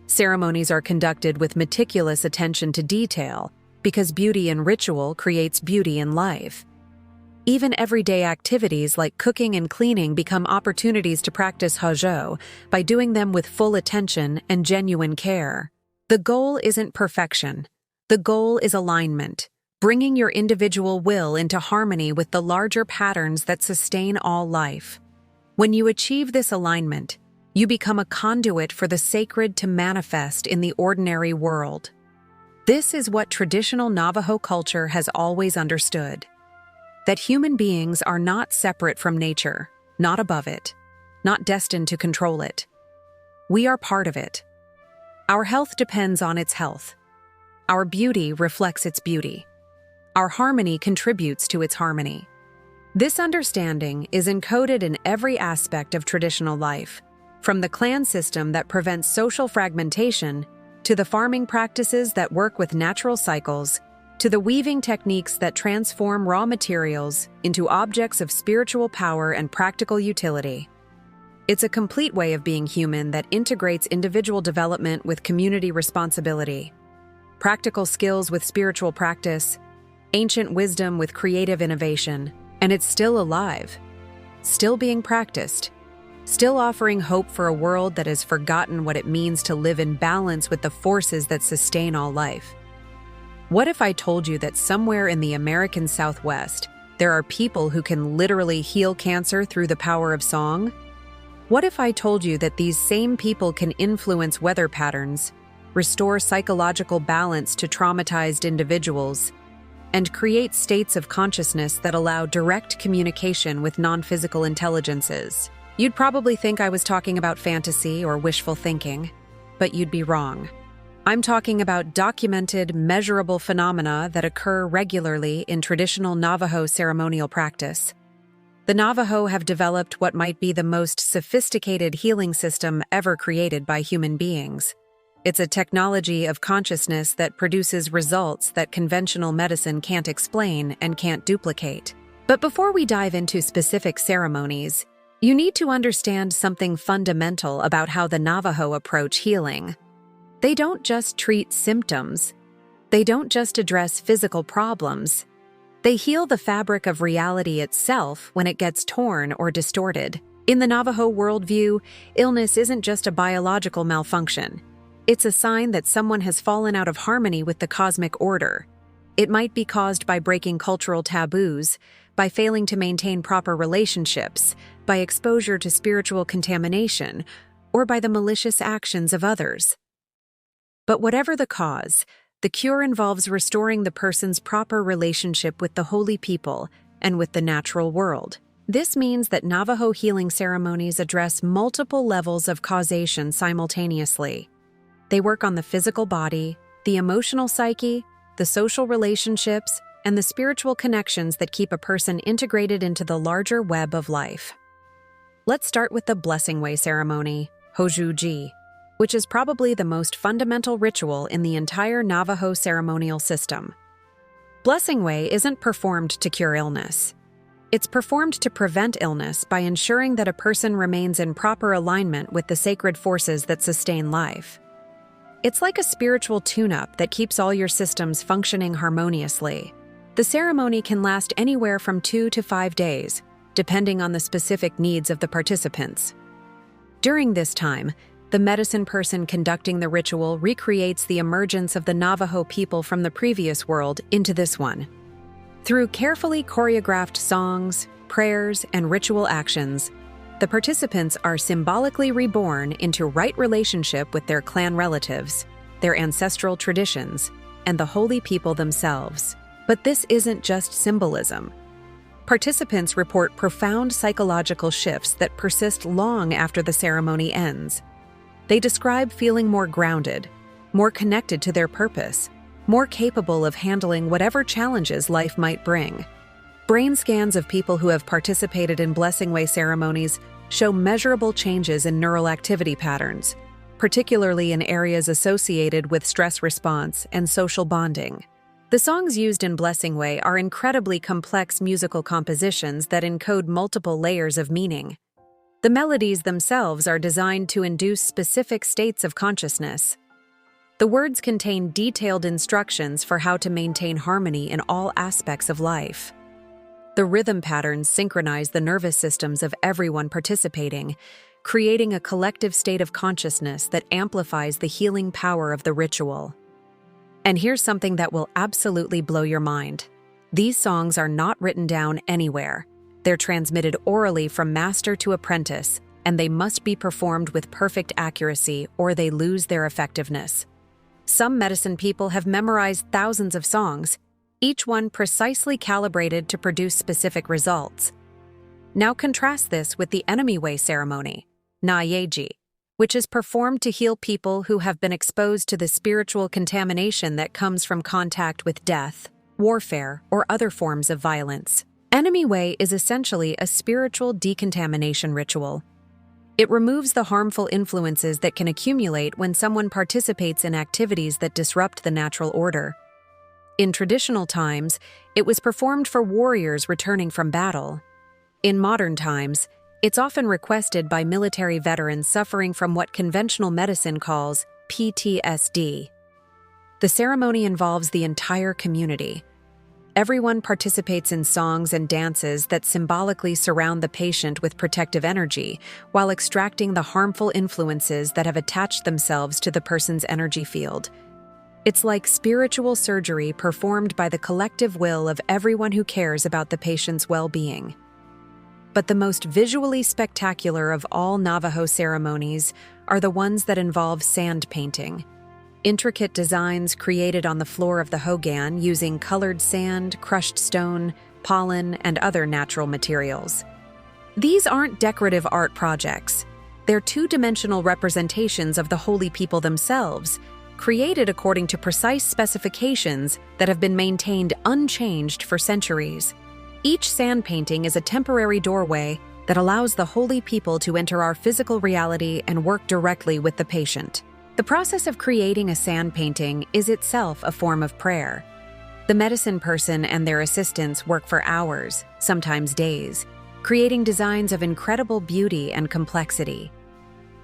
[SPEAKER 1] Ceremonies are conducted with meticulous attention to detail because beauty in ritual creates beauty in life. Even everyday activities like cooking and cleaning become opportunities to practice Hojo by doing them with full attention and genuine care. The goal isn't perfection. The goal is alignment, bringing your individual will into harmony with the larger patterns that sustain all life. When you achieve this alignment, you become a conduit for the sacred to manifest in the ordinary world. This is what traditional Navajo culture has always understood. That human beings are not separate from nature, not above it, not destined to control it. We are part of it. Our health depends on its health. Our beauty reflects its beauty. Our harmony contributes to its harmony. This understanding is encoded in every aspect of traditional life, from the clan system that prevents social fragmentation, to the farming practices that work with natural cycles, to the weaving techniques that transform raw materials into objects of spiritual power and practical utility. It's a complete way of being human that integrates individual development with community responsibility, practical skills with spiritual practice, ancient wisdom with creative innovation, and it's still alive, still being practiced, still offering hope for a world that has forgotten what it means to live in balance with the forces that sustain all life. What if I told you that somewhere in the American Southwest, there are people who can literally heal cancer through the power of song? What if I told you that these same people can influence weather patterns, restore psychological balance to traumatized individuals, and create states of consciousness that allow direct communication with non-physical intelligences? You'd probably think I was talking about fantasy or wishful thinking, but you'd be wrong. I'm talking about documented, measurable phenomena that occur regularly in traditional Navajo ceremonial practice. The Navajo have developed what might be the most sophisticated healing system ever created by human beings. It's a technology of consciousness that produces results that conventional medicine can't explain and can't duplicate. But before we dive into specific ceremonies, you need to understand something fundamental about how the Navajo approach healing. They don't just treat symptoms. They don't just address physical problems. They heal the fabric of reality itself when it gets torn or distorted. In the Navajo worldview, illness isn't just a biological malfunction. It's a sign that someone has fallen out of harmony with the cosmic order. It might be caused by breaking cultural taboos, by failing to maintain proper relationships, by exposure to spiritual contamination, or by the malicious actions of others. But whatever the cause, the cure involves restoring the person's proper relationship with the holy people and with the natural world. This means that Navajo healing ceremonies address multiple levels of causation simultaneously. They work on the physical body, the emotional psyche, the social relationships, and the spiritual connections that keep a person integrated into the larger web of life. Let's start with the Blessing Way ceremony, Hojuji, which is probably the most fundamental ritual in the entire Navajo ceremonial system. Blessing Way isn't performed to cure illness. It's performed to prevent illness by ensuring that a person remains in proper alignment with the sacred forces that sustain life. It's like a spiritual tune-up that keeps all your systems functioning harmoniously. The ceremony can last anywhere from 2 to 5 days, depending on the specific needs of the participants. During this time, the medicine person conducting the ritual recreates the emergence of the Navajo people from the previous world into this one. Through carefully choreographed songs, prayers, and ritual actions, the participants are symbolically reborn into right relationship with their clan relatives, their ancestral traditions, and the holy people themselves. But this isn't just symbolism. Participants report profound psychological shifts that persist long after the ceremony ends. They describe feeling more grounded, more connected to their purpose, more capable of handling whatever challenges life might bring. Brain scans of people who have participated in Blessing Way ceremonies show measurable changes in neural activity patterns, particularly in areas associated with stress response and social bonding. The songs used in Blessing Way are incredibly complex musical compositions that encode multiple layers of meaning. The melodies themselves are designed to induce specific states of consciousness. The words contain detailed instructions for how to maintain harmony in all aspects of life. The rhythm patterns synchronize the nervous systems of everyone participating, creating a collective state of consciousness that amplifies the healing power of the ritual. And here's something that will absolutely blow your mind. These songs are not written down anywhere. They're transmitted orally from master to apprentice, and they must be performed with perfect accuracy or they lose their effectiveness. Some medicine people have memorized thousands of songs, each one precisely calibrated to produce specific results. Now contrast this with the Enemy Way ceremony, Na Yeji, which is performed to heal people who have been exposed to the spiritual contamination that comes from contact with death, warfare, or other forms of violence. Enemy Way is essentially a spiritual decontamination ritual. It removes the harmful influences that can accumulate when someone participates in activities that disrupt the natural order. In traditional times, it was performed for warriors returning from battle. In modern times, it's often requested by military veterans suffering from what conventional medicine calls PTSD. The ceremony involves the entire community. Everyone participates in songs and dances that symbolically surround the patient with protective energy, while extracting the harmful influences that have attached themselves to the person's energy field. It's like spiritual surgery performed by the collective will of everyone who cares about the patient's well-being. But the most visually spectacular of all Navajo ceremonies are the ones that involve sand painting. Intricate designs created on the floor of the hogan using colored sand, crushed stone, pollen, and other natural materials. These aren't decorative art projects. They're two-dimensional representations of the holy people themselves, created according to precise specifications that have been maintained unchanged for centuries. Each sand painting is a temporary doorway that allows the holy people to enter our physical reality and work directly with the patient. The process of creating a sand painting is itself a form of prayer. The medicine person and their assistants work for hours, sometimes days, creating designs of incredible beauty and complexity.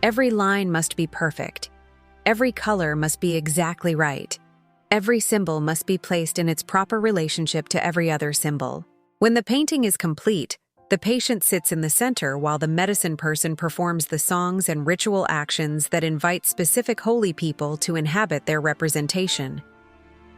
[SPEAKER 1] Every line must be perfect. Every color must be exactly right. Every symbol must be placed in its proper relationship to every other symbol. When the painting is complete, the patient sits in the center while the medicine person performs the songs and ritual actions that invite specific holy people to inhabit their representation.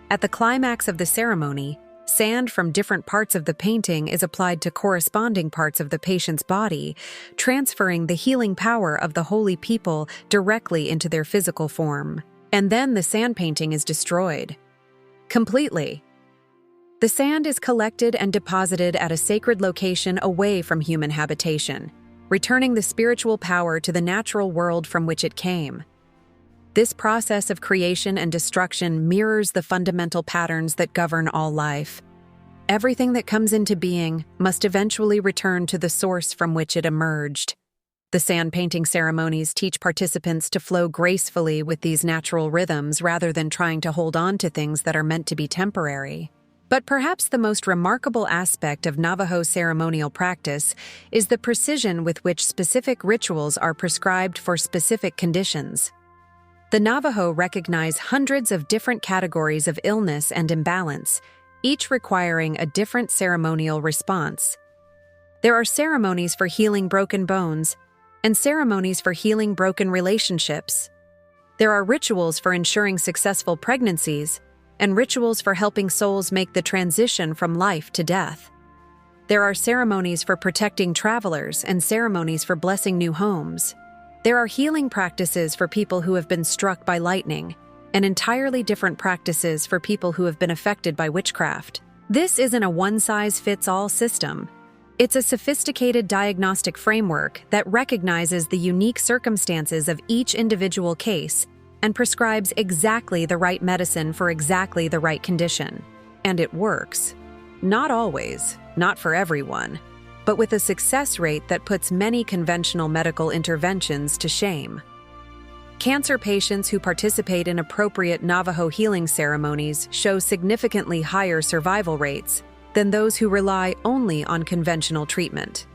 [SPEAKER 1] At the climax of the ceremony, sand from different parts of the painting is applied to corresponding parts of the patient's body, transferring the healing power of the holy people directly into their physical form. And then the sand painting is destroyed. Completely. The sand is collected and deposited at a sacred location away from human habitation, returning the spiritual power to the natural world from which it came. This process of creation and destruction mirrors the fundamental patterns that govern all life. Everything that comes into being must eventually return to the source from which it emerged. The sand painting ceremonies teach participants to flow gracefully with these natural rhythms rather than trying to hold on to things that are meant to be temporary. But perhaps the most remarkable aspect of Navajo ceremonial practice is the precision with which specific rituals are prescribed for specific conditions. The Navajo recognize hundreds of different categories of illness and imbalance, each requiring a different ceremonial response. There are ceremonies for healing broken bones and ceremonies for healing broken relationships. There are rituals for ensuring successful pregnancies and rituals for helping souls make the transition from life to death. There are ceremonies for protecting travelers and ceremonies for blessing new homes. There are healing practices for people who have been struck by lightning, and entirely different practices for people who have been affected by witchcraft. This isn't a one-size-fits-all system. It's a sophisticated diagnostic framework that recognizes the unique circumstances of each individual case and prescribes exactly the right medicine for exactly the right condition. And it works. Not always, not for everyone, but with a success rate that puts many conventional medical interventions to shame. Cancer patients who participate in appropriate Navajo healing ceremonies show significantly higher survival rates than those who rely only on conventional treatment.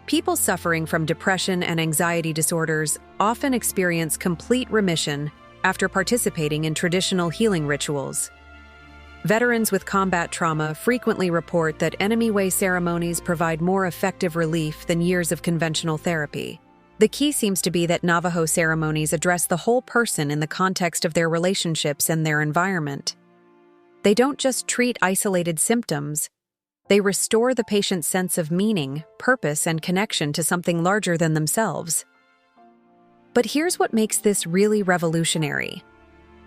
[SPEAKER 1] People suffering from depression and anxiety disorders often experience complete remission after participating in traditional healing rituals. Veterans with combat trauma frequently report that Enemy Way ceremonies provide more effective relief than years of conventional therapy. The key seems to be that Navajo ceremonies address the whole person in the context of their relationships and their environment. They don't just treat isolated symptoms. They restore the patient's sense of meaning, purpose, and connection to something larger than themselves. But here's what makes this really revolutionary.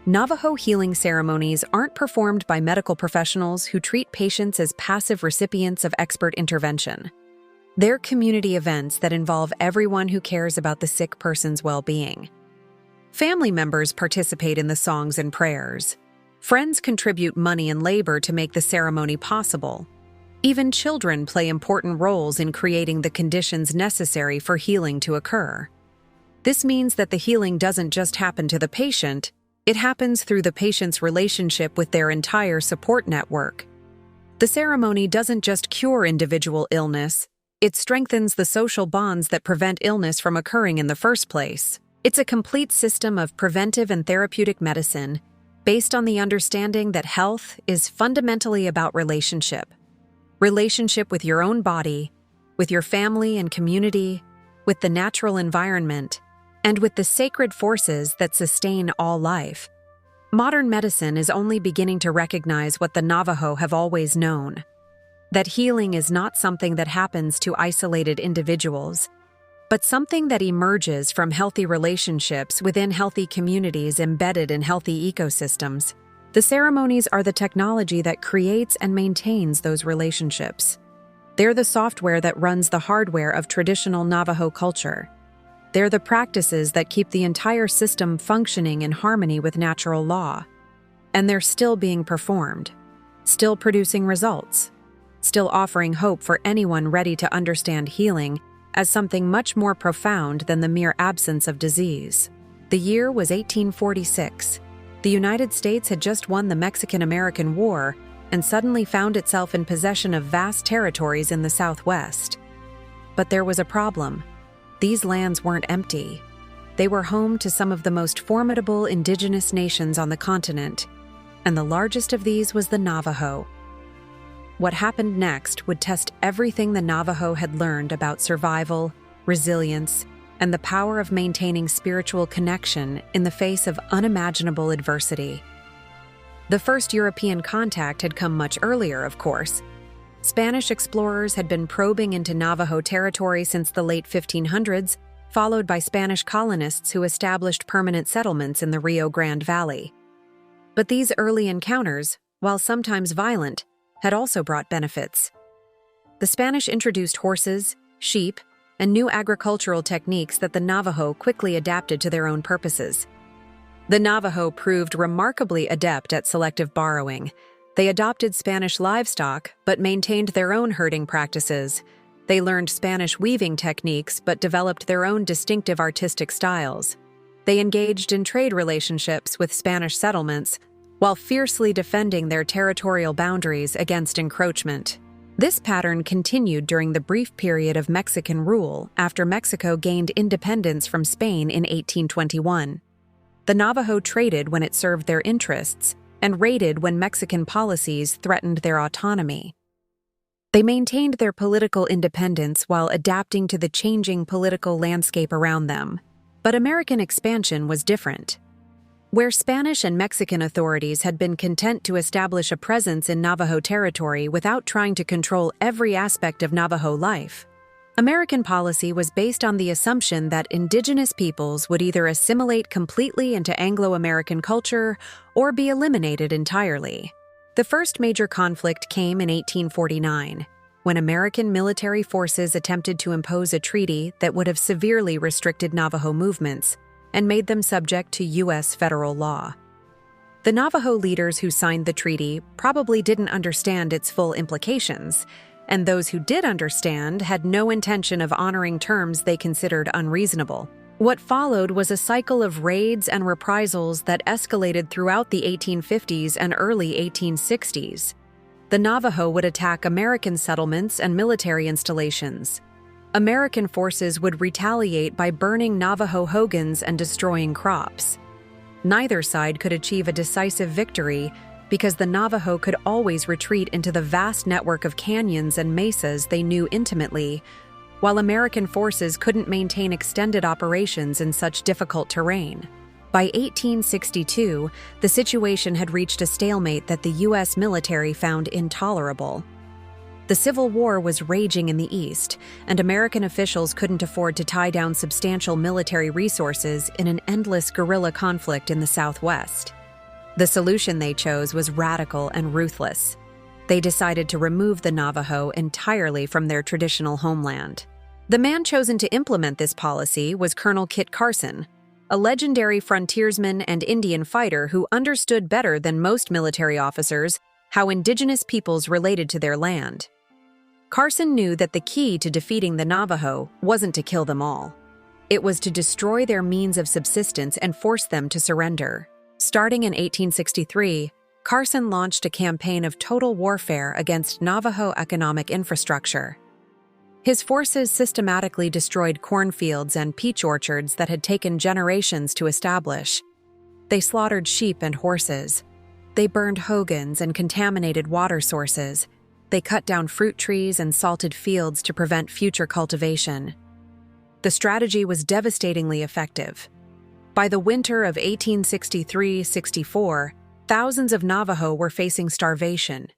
[SPEAKER 1] Navajo healing ceremonies aren't performed by medical professionals who treat patients as passive recipients of expert intervention. They're community events that involve everyone who cares about the sick person's well-being. Family members participate in the songs and prayers. Friends contribute money and labor to make the ceremony possible. Even children play important roles in creating the conditions necessary for healing to occur. This means that the healing doesn't just happen to the patient, it happens through the patient's relationship with their entire support network. The ceremony doesn't just cure individual illness, it strengthens the social bonds that prevent illness from occurring in the first place. It's a complete system of preventive and therapeutic medicine based on the understanding that health is fundamentally about relationship. Relationship with your own body, with your family and community, with the natural environment, and with the sacred forces that sustain all life. Modern medicine is only beginning to recognize what the Navajo have always known: that healing is not something that happens to isolated individuals, but something that emerges from healthy relationships within healthy communities embedded in healthy ecosystems. The ceremonies are the technology that creates and maintains those relationships. They're the software that runs the hardware of traditional Navajo culture. They're the practices that keep the entire system functioning in harmony with natural law. And they're still being performed, still producing results, still offering hope for anyone ready to understand healing as something much more profound than the mere absence of disease. The year was 1846. The United States had just won the Mexican-American War and suddenly found itself in possession of vast territories in the Southwest. But there was a problem. These lands weren't empty. They were home to some of the most formidable indigenous nations on the continent, and the largest of these was the Navajo. What happened next would test everything the Navajo had learned about survival, resilience, and the power of maintaining spiritual connection in the face of unimaginable adversity. The first European contact had come much earlier, of course. Spanish explorers had been probing into Navajo territory since the late 1500s, followed by Spanish colonists who established permanent settlements in the Rio Grande Valley. But these early encounters, while sometimes violent, had also brought benefits. The Spanish introduced horses, sheep, and new agricultural techniques that the Navajo quickly adapted to their own purposes. The Navajo proved remarkably adept at selective borrowing. They adopted Spanish livestock, but maintained their own herding practices. They learned Spanish weaving techniques, but developed their own distinctive artistic styles. They engaged in trade relationships with Spanish settlements, while fiercely defending their territorial boundaries against encroachment. This pattern continued during the brief period of Mexican rule after Mexico gained independence from Spain in 1821. The Navajo traded when it served their interests and raided when Mexican policies threatened their autonomy. They maintained their political independence while adapting to the changing political landscape around them. But American expansion was different. Where Spanish and Mexican authorities had been content to establish a presence in Navajo territory without trying to control every aspect of Navajo life, American policy was based on the assumption that indigenous peoples would either assimilate completely into Anglo-American culture or be eliminated entirely. The first major conflict came in 1849, when American military forces attempted to impose a treaty that would have severely restricted Navajo movements and made them subject to U.S. federal law. The Navajo leaders who signed the treaty probably didn't understand its full implications, and those who did understand had no intention of honoring terms they considered unreasonable. What followed was a cycle of raids and reprisals that escalated throughout the 1850s and early 1860s. The Navajo would attack American settlements and military installations. American forces would retaliate by burning Navajo hogans and destroying crops. Neither side could achieve a decisive victory because the Navajo could always retreat into the vast network of canyons and mesas they knew intimately, while American forces couldn't maintain extended operations in such difficult terrain. By 1862, the situation had reached a stalemate that the U.S. military found intolerable. The Civil War was raging in the East, and American officials couldn't afford to tie down substantial military resources in an endless guerrilla conflict in the Southwest. The solution they chose was radical and ruthless. They decided to remove the Navajo entirely from their traditional homeland. The man chosen to implement this policy was Colonel Kit Carson, a legendary frontiersman and Indian fighter who understood better than most military officers how indigenous peoples related to their land. Carson knew that the key to defeating the Navajo wasn't to kill them all. It was to destroy their means of subsistence and force them to surrender. Starting in 1863, Carson launched a campaign of total warfare against Navajo economic infrastructure. His forces systematically destroyed cornfields and peach orchards that had taken generations to establish. They slaughtered sheep and horses. They burned hogans and contaminated water sources. They cut down fruit trees and salted fields to prevent future cultivation. The strategy was devastatingly effective. By the winter of 1863-64, thousands of Navajo were facing starvation.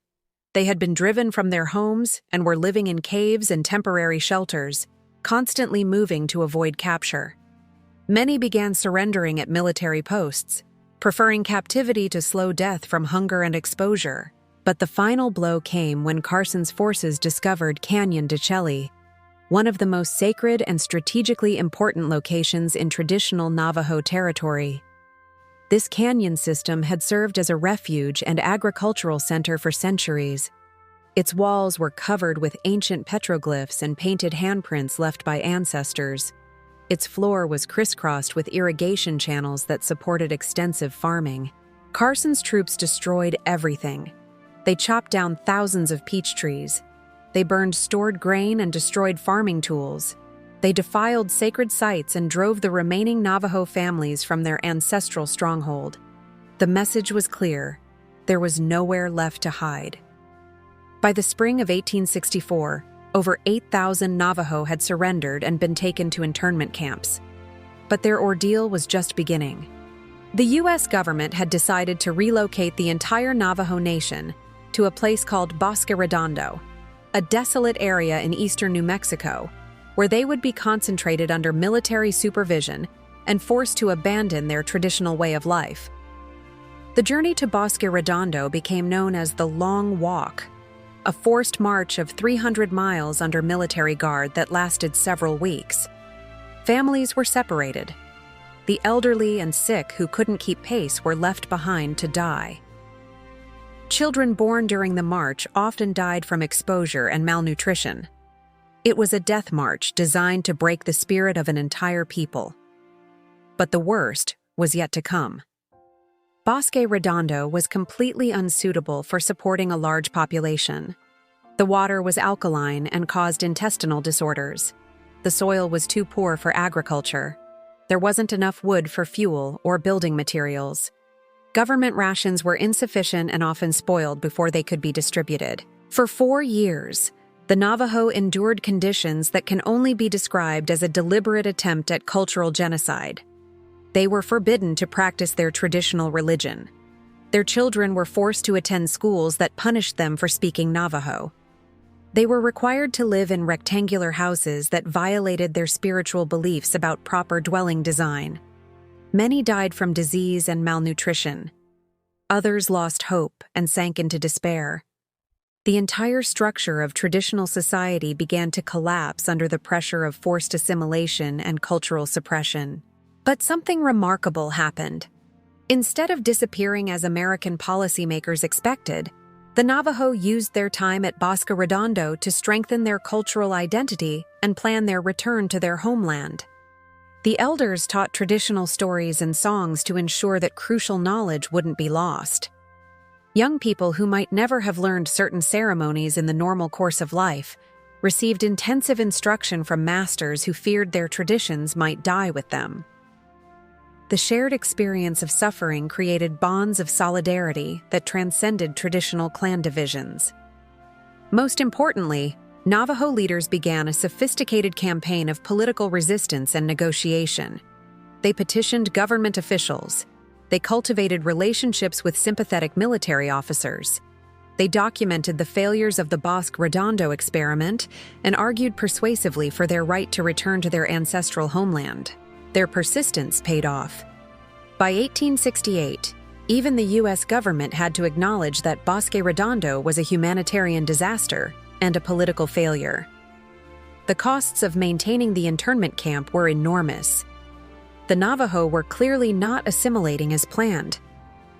[SPEAKER 1] They had been driven from their homes and were living in caves and temporary shelters, constantly moving to avoid capture. Many began surrendering at military posts, preferring captivity to slow death from hunger and exposure. But the final blow came when Carson's forces discovered Canyon de Chelly, one of the most sacred and strategically important locations in traditional Navajo territory. This canyon system had served as a refuge and agricultural center for centuries. Its walls were covered with ancient petroglyphs and painted handprints left by ancestors. Its floor was crisscrossed with irrigation channels that supported extensive farming. Carson's troops destroyed everything. They chopped down thousands of peach trees. They burned stored grain and destroyed farming tools. They defiled sacred sites and drove the remaining Navajo families from their ancestral stronghold. The message was clear: there was nowhere left to hide. By the spring of 1864, over 8,000 Navajo had surrendered and been taken to internment camps. But their ordeal was just beginning. The U.S. government had decided to relocate the entire Navajo Nation to a place called Bosque Redondo, a desolate area in eastern New Mexico, where they would be concentrated under military supervision and forced to abandon their traditional way of life. The journey to Bosque Redondo became known as the Long Walk, a forced march of 300 miles under military guard that lasted several weeks. Families were separated. The elderly and sick who couldn't keep pace were left behind to die. Children born during the march often died from exposure and malnutrition. It was a death march designed to break the spirit of an entire people. But the worst was yet to come. Bosque Redondo was completely unsuitable for supporting a large population. The water was alkaline and caused intestinal disorders. The soil was too poor for agriculture. There wasn't enough wood for fuel or building materials. Government rations were insufficient and often spoiled before they could be distributed. For 4 years, the Navajo endured conditions that can only be described as a deliberate attempt at cultural genocide. They were forbidden to practice their traditional religion. Their children were forced to attend schools that punished them for speaking Navajo. They were required to live in rectangular houses that violated their spiritual beliefs about proper dwelling design. Many died from disease and malnutrition. Others lost hope and sank into despair. The entire structure of traditional society began to collapse under the pressure of forced assimilation and cultural suppression. But something remarkable happened. Instead of disappearing as American policymakers expected, the Navajo used their time at Bosque Redondo to strengthen their cultural identity and plan their return to their homeland. The elders taught traditional stories and songs to ensure that crucial knowledge wouldn't be lost. Young people who might never have learned certain ceremonies in the normal course of life received intensive instruction from masters who feared their traditions might die with them. The shared experience of suffering created bonds of solidarity that transcended traditional clan divisions. Most importantly, Navajo leaders began a sophisticated campaign of political resistance and negotiation. They petitioned government officials. They cultivated relationships with sympathetic military officers. They documented the failures of the Bosque Redondo experiment and argued persuasively for their right to return to their ancestral homeland. Their persistence paid off. By 1868, Even the U.S. government had to acknowledge that Bosque Redondo was a humanitarian disaster and a political failure. The costs of maintaining the internment camp were enormous. The Navajo were clearly not assimilating as planned,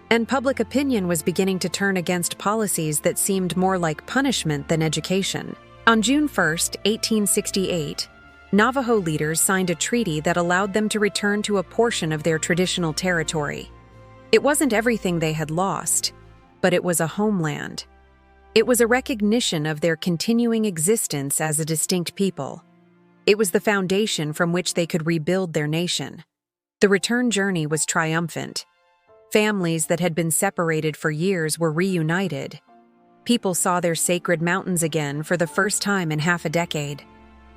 [SPEAKER 1] and public opinion was beginning to turn against policies that seemed more like punishment than education. On June 1, 1868, Navajo leaders signed a treaty that allowed them to return to a portion of their traditional territory. It wasn't everything they had lost, but it was a homeland. It was a recognition of their continuing existence as a distinct people. It was the foundation from which they could rebuild their nation. The return journey was triumphant. Families that had been separated for years were reunited. People saw their sacred mountains again for the first time in half a decade.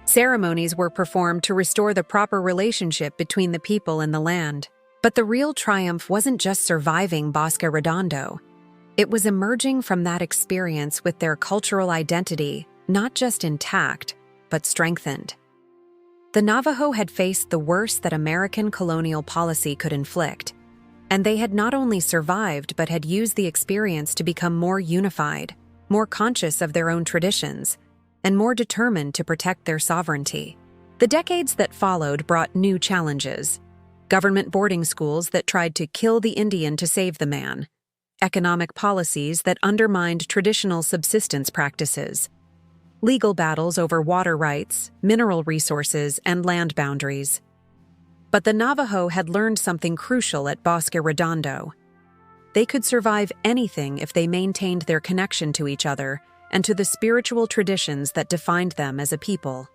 [SPEAKER 1] Ceremonies were performed to restore the proper relationship between the people and the land. But the real triumph wasn't just surviving Bosque Redondo. It was emerging from that experience with their cultural identity, not just intact, but strengthened. The Navajo had faced the worst that American colonial policy could inflict, and they had not only survived but had used the experience to become more unified, more conscious of their own traditions, and more determined to protect their sovereignty. The decades that followed brought new challenges. Government boarding schools that tried to kill the Indian to save the man, economic policies that undermined traditional subsistence practices, legal battles over water rights, mineral resources, and land boundaries. But the Navajo had learned something crucial at Bosque Redondo. They could survive anything if they maintained their connection to each other and to the spiritual traditions that defined them as a people.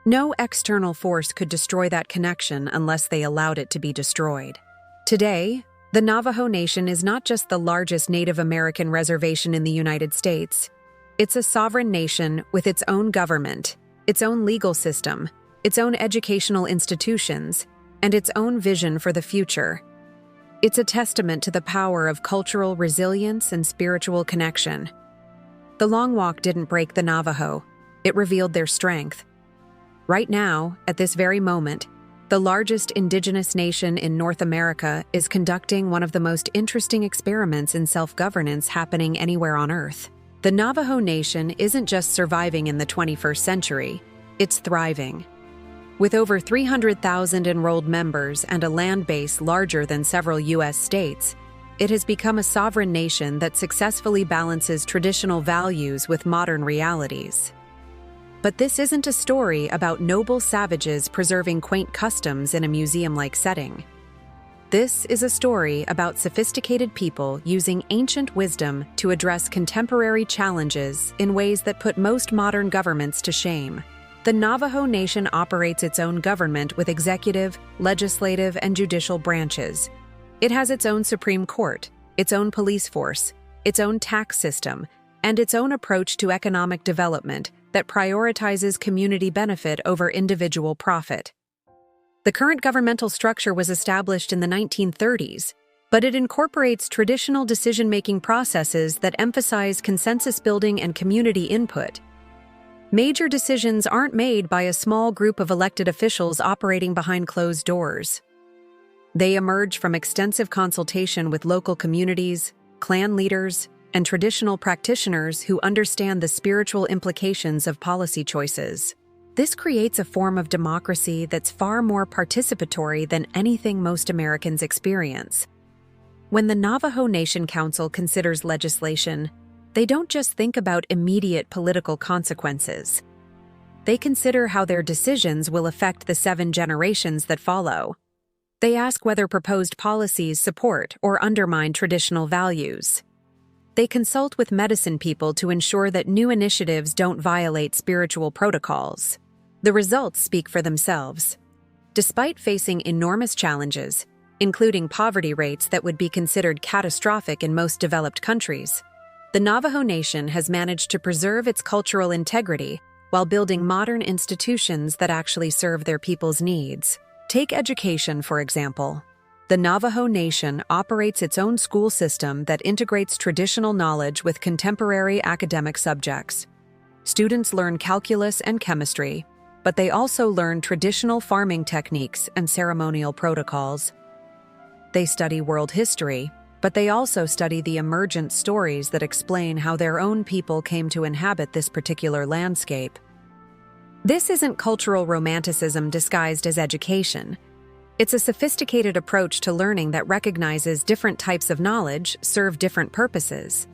[SPEAKER 1] No external force could destroy that connection unless they allowed it to be destroyed. Today, the Navajo Nation is not just the largest Native American reservation in the United States. It's a sovereign nation with its own government, its own legal system, its own educational institutions, and its own vision for the future. It's a testament to the power of cultural resilience and spiritual connection. The long walk didn't break the Navajo. It revealed their strength. Right now, at this very moment, the largest indigenous nation in North America is conducting one of the most interesting experiments in self-governance happening anywhere on Earth. The Navajo Nation isn't just surviving in the 21st century, it's thriving. With over 300,000 enrolled members and a land base larger than several U.S. states, it has become a sovereign nation that successfully balances traditional values with modern realities. But this isn't a story about noble savages preserving quaint customs in a museum-like setting. This is a story about sophisticated people using ancient wisdom to address contemporary challenges in ways that put most modern governments to shame. The Navajo Nation operates its own government with executive, legislative, and judicial branches. It has its own Supreme Court, its own police force, its own tax system, and its own approach to economic development that prioritizes community benefit over individual profit. The current governmental structure was established in the 1930s, but it incorporates traditional decision-making processes that emphasize consensus building and community input. Major decisions aren't made by a small group of elected officials operating behind closed doors. They emerge from extensive consultation with local communities, clan leaders, and traditional practitioners who understand the spiritual implications of policy choices. This creates a form of democracy that's far more participatory than anything most Americans experience. When the Navajo Nation Council considers legislation, they don't just think about immediate political consequences. They consider how their decisions will affect the 7 generations that follow. They ask whether proposed policies support or undermine traditional values. They consult with medicine people to ensure that new initiatives don't violate spiritual protocols. The results speak for themselves. Despite facing enormous challenges, including poverty rates that would be considered catastrophic in most developed countries, the Navajo Nation has managed to preserve its cultural integrity while building modern institutions that actually serve their people's needs. Take education, for example. The Navajo Nation operates its own school system that integrates traditional knowledge with contemporary academic subjects. Students learn calculus and chemistry, but they also learn traditional farming techniques and ceremonial protocols. They study world history, but they also study the emergent stories that explain how their own people came to inhabit this particular landscape. This isn't cultural romanticism disguised as education. It's a sophisticated approach to learning that recognizes different types of knowledge serve different purposes.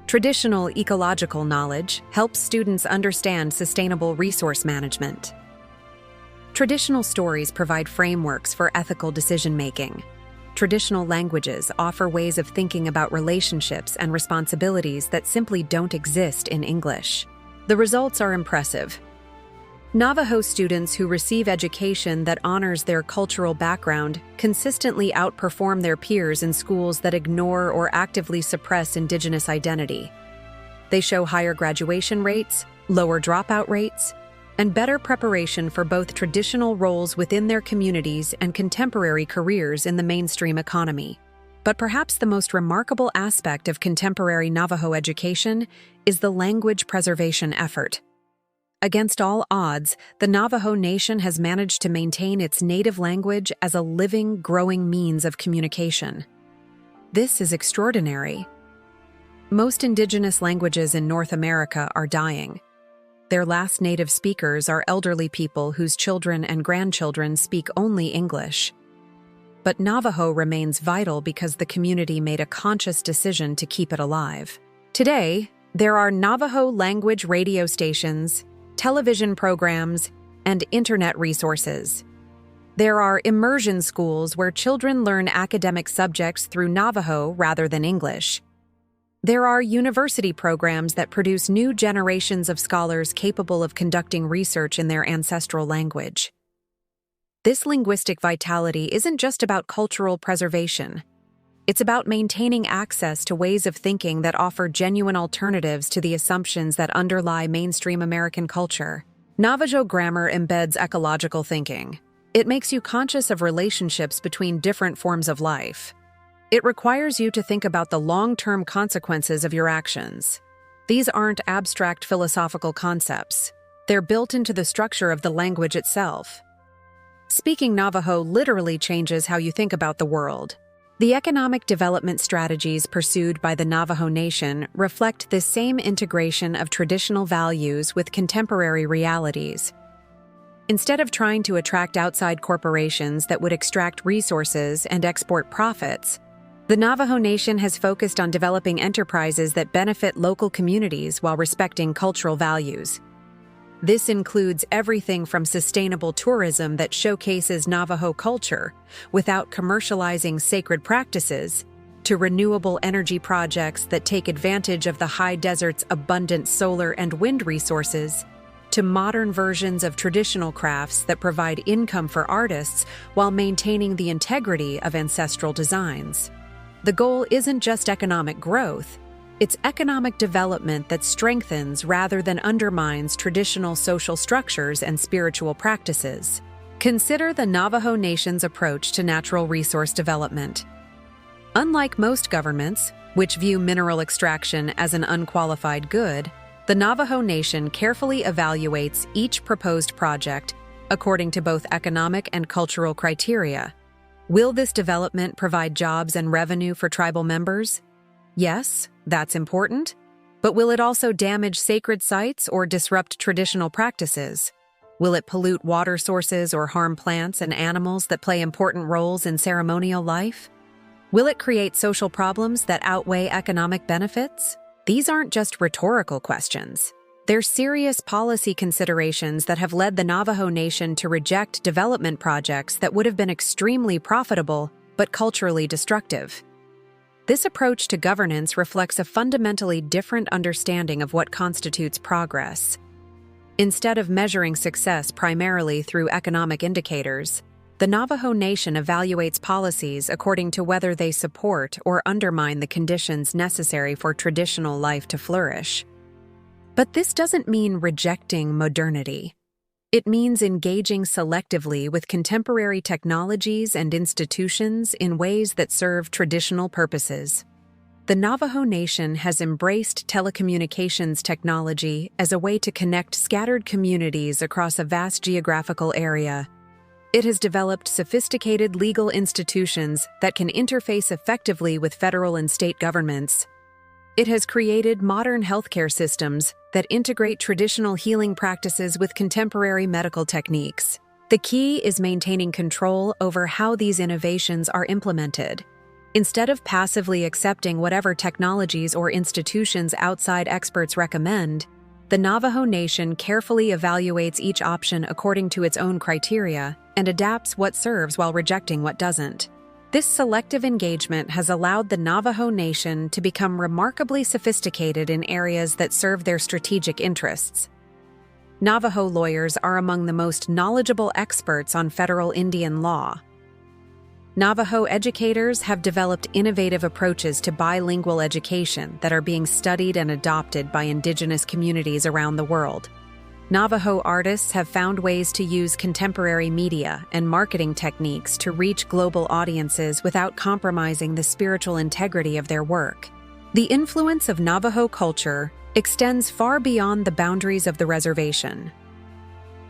[SPEAKER 1] Traditional ecological knowledge helps students understand sustainable resource management. Traditional stories provide frameworks for ethical decision-making. Traditional languages offer ways of thinking about relationships and responsibilities that simply don't exist in English. The results are impressive. Navajo students who receive education that honors their cultural background consistently outperform their peers in schools that ignore or actively suppress indigenous identity. They show higher graduation rates, lower dropout rates, and better preparation for both traditional roles within their communities and contemporary careers in the mainstream economy. But perhaps the most remarkable aspect of contemporary Navajo education is the language preservation effort. Against all odds, the Navajo Nation has managed to maintain its native language as a living, growing means of communication. This is extraordinary. Most indigenous languages in North America are dying. Their last native speakers are elderly people whose children and grandchildren speak only English. But Navajo remains vital because the community made a conscious decision to keep it alive. Today, there are Navajo language radio stations, television programs, and internet resources. There are immersion schools where children learn academic subjects through Navajo rather than English. There are university programs that produce new generations of scholars capable of conducting research in their ancestral language. This linguistic vitality isn't just about cultural preservation. It's about maintaining access to ways of thinking that offer genuine alternatives to the assumptions that underlie mainstream American culture. Navajo grammar embeds ecological thinking. It makes you conscious of relationships between different forms of life. It requires you to think about the long-term consequences of your actions. These aren't abstract philosophical concepts. They're built into the structure of the language itself. Speaking Navajo literally changes how you think about the world. The economic development strategies pursued by the Navajo Nation reflect this same integration of traditional values with contemporary realities. Instead of trying to attract outside corporations that would extract resources and export profits, the Navajo Nation has focused on developing enterprises that benefit local communities while respecting cultural values. This includes everything from sustainable tourism that showcases Navajo culture without commercializing sacred practices, to renewable energy projects that take advantage of the high desert's abundant solar and wind resources, to modern versions of traditional crafts that provide income for artists while maintaining the integrity of ancestral designs. The goal isn't just economic growth. It's economic development that strengthens rather than undermines traditional social structures and spiritual practices. Consider the Navajo Nation's approach to natural resource development. Unlike most governments, which view mineral extraction as an unqualified good, the Navajo Nation carefully evaluates each proposed project according to both economic and cultural criteria. Will this development provide jobs and revenue for tribal members? Yes, that's important. But will it also damage sacred sites or disrupt traditional practices? Will it pollute water sources or harm plants and animals that play important roles in ceremonial life? Will it create social problems that outweigh economic benefits? These aren't just rhetorical questions. They're serious policy considerations that have led the Navajo Nation to reject development projects that would have been extremely profitable but culturally destructive. This approach to governance reflects a fundamentally different understanding of what constitutes progress. Instead of measuring success primarily through economic indicators, the Navajo Nation evaluates policies according to whether they support or undermine the conditions necessary for traditional life to flourish. But this doesn't mean rejecting modernity. It means engaging selectively with contemporary technologies and institutions in ways that serve traditional purposes. The Navajo Nation has embraced telecommunications technology as a way to connect scattered communities across a vast geographical area. It has developed sophisticated legal institutions that can interface effectively with federal and state governments. It has created modern healthcare systems that integrate traditional healing practices with contemporary medical techniques. The key is maintaining control over how these innovations are implemented. Instead of passively accepting whatever technologies or institutions outside experts recommend, the Navajo Nation carefully evaluates each option according to its own criteria and adapts what serves while rejecting what doesn't. This selective engagement has allowed the Navajo Nation to become remarkably sophisticated in areas that serve their strategic interests. Navajo lawyers are among the most knowledgeable experts on federal Indian law. Navajo educators have developed innovative approaches to bilingual education that are being studied and adopted by indigenous communities around the world. Navajo artists have found ways to use contemporary media and marketing techniques to reach global audiences without compromising the spiritual integrity of their work. The influence of Navajo culture extends far beyond the boundaries of the reservation.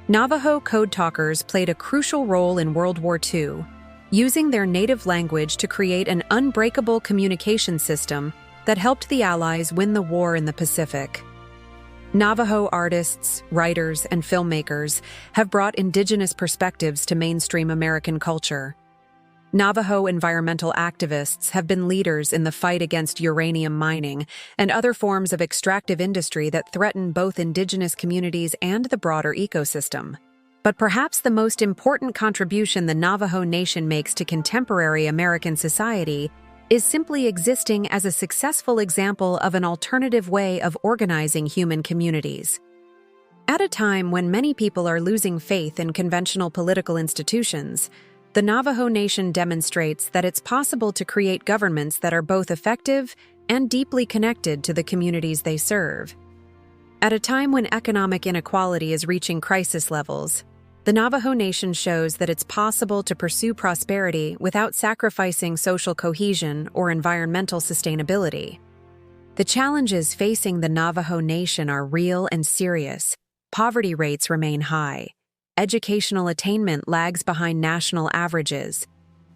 [SPEAKER 1] Navajo code talkers played a crucial role in World War II, using their native language to create an unbreakable communication system that helped the Allies win the war in the Pacific. Navajo artists, writers, and filmmakers have brought indigenous perspectives to mainstream American culture. Navajo environmental activists have been leaders in the fight against uranium mining and other forms of extractive industry that threaten both indigenous communities and the broader ecosystem. But perhaps the most important contribution the Navajo Nation makes to contemporary American society is simply existing as a successful example of an alternative way of organizing human communities. At a time when many people are losing faith in conventional political institutions, the Navajo Nation demonstrates that it's possible to create governments that are both effective and deeply connected to the communities they serve. At a time when economic inequality is reaching crisis levels, the Navajo Nation shows that it's possible to pursue prosperity without sacrificing social cohesion or environmental sustainability. The challenges facing the Navajo Nation are real and serious. Poverty rates remain high. Educational attainment lags behind national averages.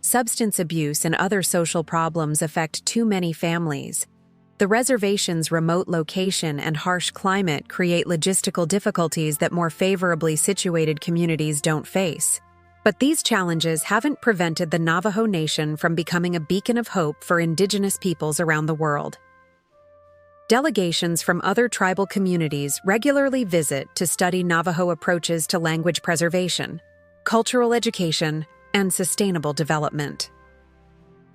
[SPEAKER 1] Substance abuse and other social problems affect too many families. The reservation's remote location and harsh climate create logistical difficulties that more favorably situated communities don't face. But these challenges haven't prevented the Navajo Nation from becoming a beacon of hope for indigenous peoples around the world. Delegations from other tribal communities regularly visit to study Navajo approaches to language preservation, cultural education, and sustainable development.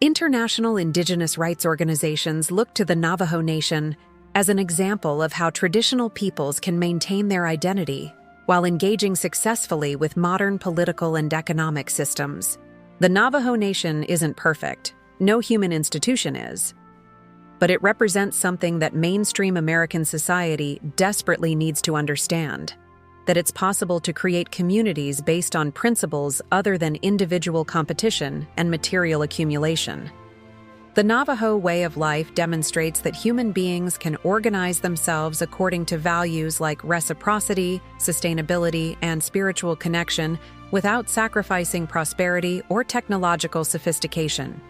[SPEAKER 1] International indigenous rights organizations look to the Navajo Nation as an example of how traditional peoples can maintain their identity while engaging successfully with modern political and economic systems. The Navajo Nation isn't perfect. No human institution is. But it represents something that mainstream American society desperately needs to understand: that it's possible to create communities based on principles other than individual competition and material accumulation. The Navajo way of life demonstrates that human beings can organize themselves according to values like reciprocity, sustainability, and spiritual connection without sacrificing prosperity or technological sophistication.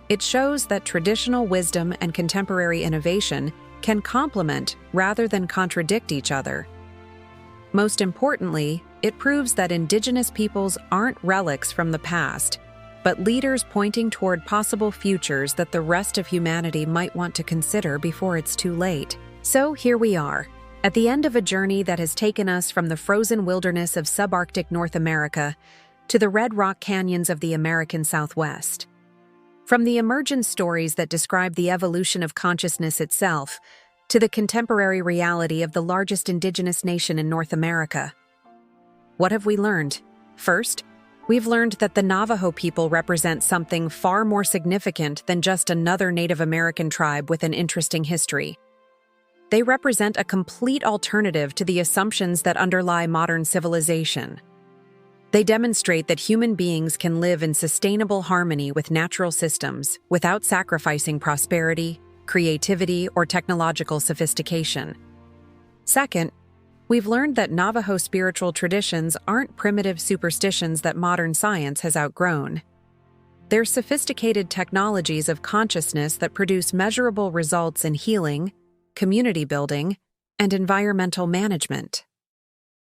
[SPEAKER 1] It shows that traditional wisdom and contemporary innovation can complement rather than contradict each other. Most importantly, it proves that indigenous peoples aren't relics from the past, but leaders pointing toward possible futures that the rest of humanity might want to consider before it's too late. So here we are, at the end of a journey that has taken us from the frozen wilderness of subarctic North America to the red rock canyons of the American Southwest. From the emergent stories that describe the evolution of consciousness itself, to the contemporary reality of the largest indigenous nation in North America. What have we learned? First, we've learned that the Navajo people represent something far more significant than just another Native American tribe with an interesting history. They represent a complete alternative to the assumptions that underlie modern civilization. They demonstrate that human beings can live in sustainable harmony with natural systems without sacrificing prosperity, creativity, or technological sophistication. Second, we've learned that Navajo spiritual traditions aren't primitive superstitions that modern science has outgrown. They're sophisticated technologies of consciousness that produce measurable results in healing, community building, and environmental management.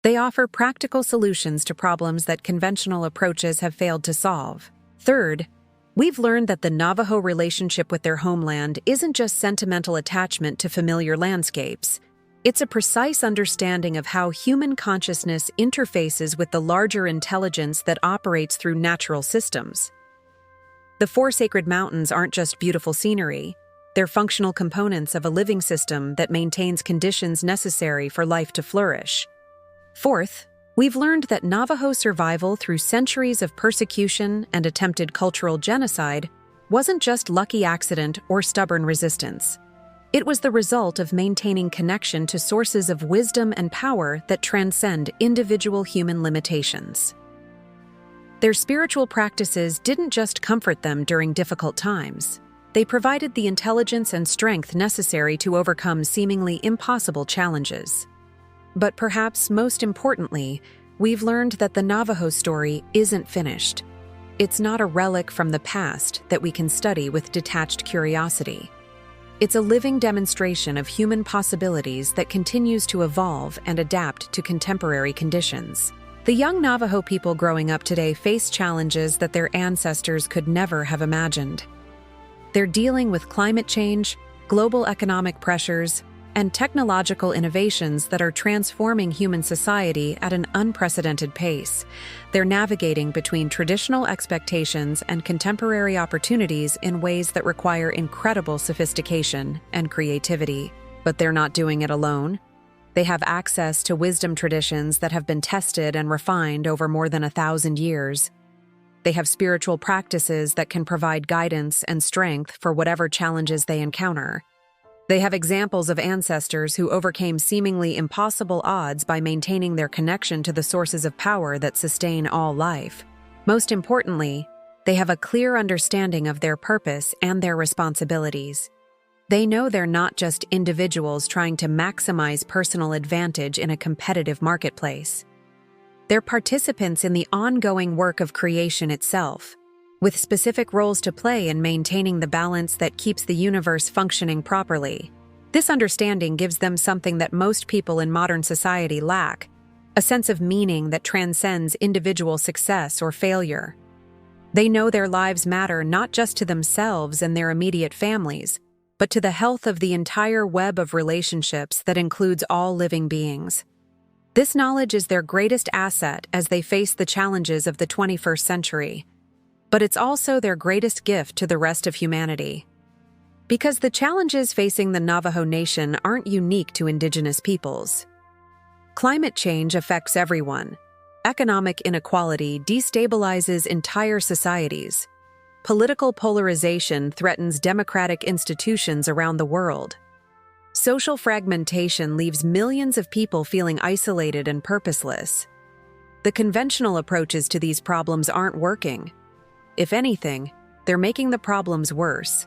[SPEAKER 1] They offer practical solutions to problems that conventional approaches have failed to solve. Third, we've learned that the Navajo relationship with their homeland isn't just sentimental attachment to familiar landscapes. It's a precise understanding of how human consciousness interfaces with the larger intelligence that operates through natural systems. The four sacred mountains aren't just beautiful scenery. They're functional components of a living system that maintains conditions necessary for life to flourish. Fourth, we've learned that Navajo survival through centuries of persecution and attempted cultural genocide wasn't just lucky accident or stubborn resistance. It was the result of maintaining connection to sources of wisdom and power that transcend individual human limitations. Their spiritual practices didn't just comfort them during difficult times. They provided the intelligence and strength necessary to overcome seemingly impossible challenges. But perhaps most importantly, we've learned that the Navajo story isn't finished. It's not a relic from the past that we can study with detached curiosity. It's a living demonstration of human possibilities that continues to evolve and adapt to contemporary conditions. The young Navajo people growing up today face challenges that their ancestors could never have imagined. They're dealing with climate change, global economic pressures, and technological innovations that are transforming human society at an unprecedented pace. They're navigating between traditional expectations and contemporary opportunities in ways that require incredible sophistication and creativity. But they're not doing it alone. They have access to wisdom traditions that have been tested and refined over more than 1,000 years. They have spiritual practices that can provide guidance and strength for whatever challenges they encounter. They have examples of ancestors who overcame seemingly impossible odds by maintaining their connection to the sources of power that sustain all life. Most importantly, they have a clear understanding of their purpose and their responsibilities. They know they're not just individuals trying to maximize personal advantage in a competitive marketplace. They're participants in the ongoing work of creation itself, with specific roles to play in maintaining the balance that keeps the universe functioning properly. This understanding gives them something that most people in modern society lack, a sense of meaning that transcends individual success or failure. They know their lives matter not just to themselves and their immediate families, but to the health of the entire web of relationships that includes all living beings. This knowledge is their greatest asset as they face the challenges of the 21st century. But it's also their greatest gift to the rest of humanity. Because the challenges facing the Navajo Nation aren't unique to indigenous peoples. Climate change affects everyone. Economic inequality destabilizes entire societies. Political polarization threatens democratic institutions around the world. Social fragmentation leaves millions of people feeling isolated and purposeless. The conventional approaches to these problems aren't working. If anything, they're making the problems worse.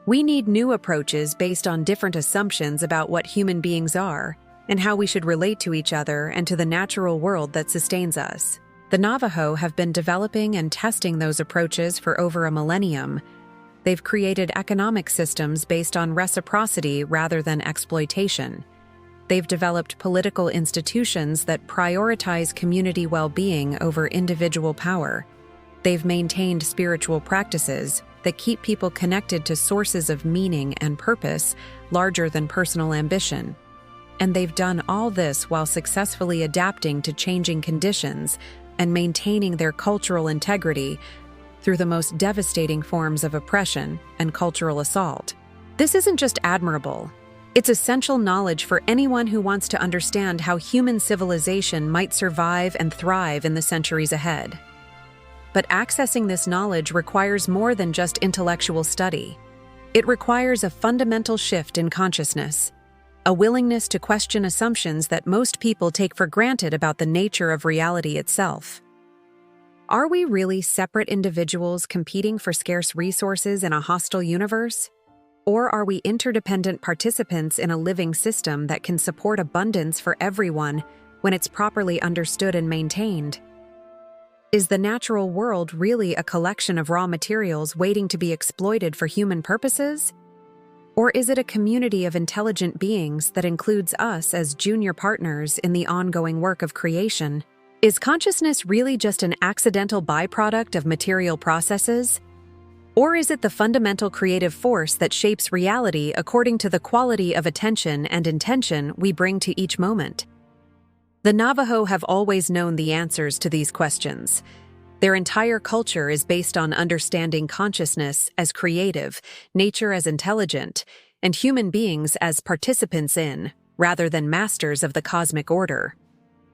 [SPEAKER 1] We need new approaches based on different assumptions about what human beings are and how we should relate to each other and to the natural world that sustains us. The Navajo have been developing and testing those approaches for over a millennium. They've created economic systems based on reciprocity rather than exploitation. They've developed political institutions that prioritize community well-being over individual power. They've maintained spiritual practices that keep people connected to sources of meaning and purpose larger than personal ambition. And they've done all this while successfully adapting to changing conditions and maintaining their cultural integrity through the most devastating forms of oppression and cultural assault. This isn't just admirable. It's essential knowledge for anyone who wants to understand how human civilization might survive and thrive in the centuries ahead. But accessing this knowledge requires more than just intellectual study. It requires a fundamental shift in consciousness, a willingness to question assumptions that most people take for granted about the nature of reality itself. Are we really separate individuals competing for scarce resources in a hostile universe? Or are we interdependent participants in a living system that can support abundance for everyone when it's properly understood and maintained? Is the natural world really a collection of raw materials waiting to be exploited for human purposes? Or is it a community of intelligent beings that includes us as junior partners in the ongoing work of creation? Is consciousness really just an accidental byproduct of material processes? Or is it the fundamental creative force that shapes reality according to the quality of attention and intention we bring to each moment? The Navajo have always known the answers to these questions. Their entire culture is based on understanding consciousness as creative, nature as intelligent, and human beings as participants in, rather than masters of the cosmic order.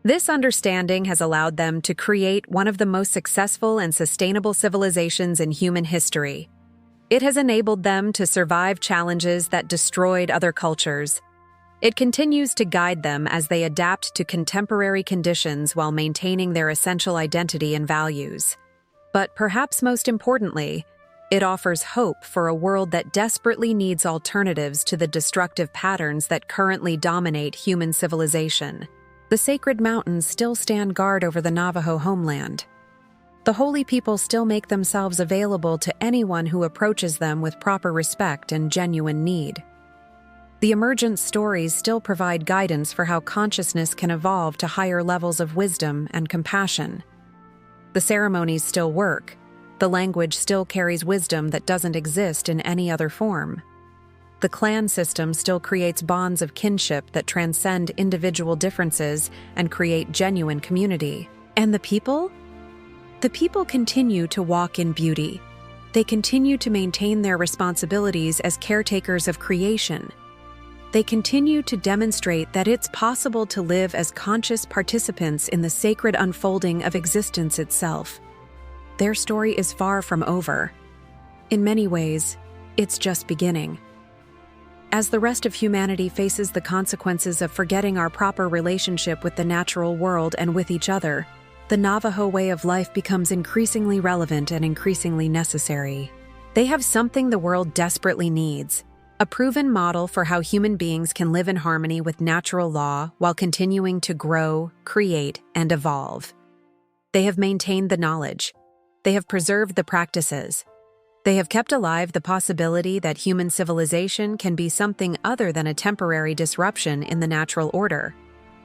[SPEAKER 1] This understanding has allowed them to create one of the most successful and sustainable civilizations in human history. It has enabled them to survive challenges that destroyed other cultures. It continues to guide them as they adapt to contemporary conditions while maintaining their essential identity and values. But perhaps most importantly, it offers hope for a world that desperately needs alternatives to the destructive patterns that currently dominate human civilization. The sacred mountains still stand guard over the Navajo homeland. The holy people still make themselves available to anyone who approaches them with proper respect and genuine need. The emergent stories still provide guidance for how consciousness can evolve to higher levels of wisdom and compassion. The ceremonies still work. The language still carries wisdom that doesn't exist in any other form. The clan system still creates bonds of kinship that transcend individual differences and create genuine community. And the people? The people continue to walk in beauty. They continue to maintain their responsibilities as caretakers of creation. They continue to demonstrate that it's possible to live as conscious participants in the sacred unfolding of existence itself. Their story is far from over. In many ways, it's just beginning. As the rest of humanity faces the consequences of forgetting our proper relationship with the natural world and with each other, the Navajo way of life becomes increasingly relevant and increasingly necessary. They have something the world desperately needs: a proven model for how human beings can live in harmony with natural law while continuing to grow, create, and evolve. They have maintained the knowledge. They have preserved the practices. They have kept alive the possibility that human civilization can be something other than a temporary disruption in the natural order,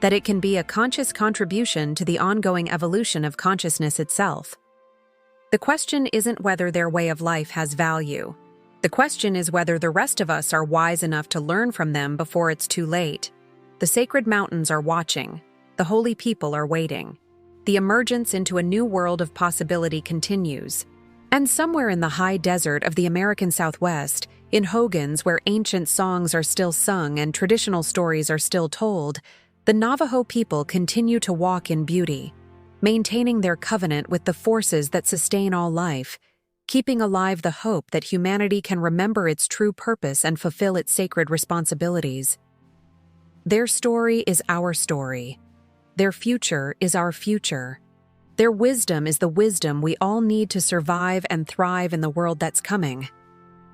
[SPEAKER 1] that it can be a conscious contribution to the ongoing evolution of consciousness itself. The question isn't whether their way of life has value. The question is whether the rest of us are wise enough to learn from them before it's too late. The sacred mountains are watching. The holy people are waiting. The emergence into a new world of possibility continues. And somewhere in the high desert of the American Southwest, in Hogans where ancient songs are still sung and traditional stories are still told, the Navajo people continue to walk in beauty, maintaining their covenant with the forces that sustain all life, keeping alive the hope that humanity can remember its true purpose and fulfill its sacred responsibilities. Their story is our story. Their future is our future. Their wisdom is the wisdom we all need to survive and thrive in the world that's coming.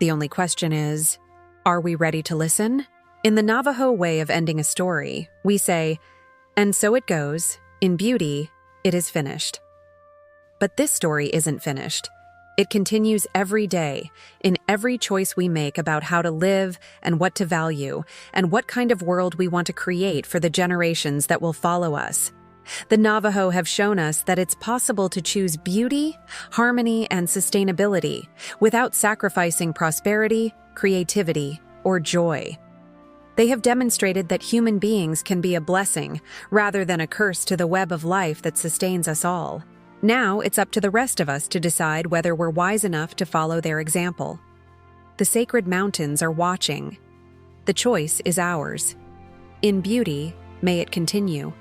[SPEAKER 1] The only question is, are we ready to listen? In the Navajo way of ending a story, we say, "And so it goes, in beauty, it is finished." But this story isn't finished. It continues every day, in every choice we make about how to live and what to value, and what kind of world we want to create for the generations that will follow us. The Navajo have shown us that it's possible to choose beauty, harmony, and sustainability without sacrificing prosperity, creativity, or joy. They have demonstrated that human beings can be a blessing rather than a curse to the web of life that sustains us all. Now it's up to the rest of us to decide whether we're wise enough to follow their example. The sacred mountains are watching. The choice is ours. In beauty, may it continue.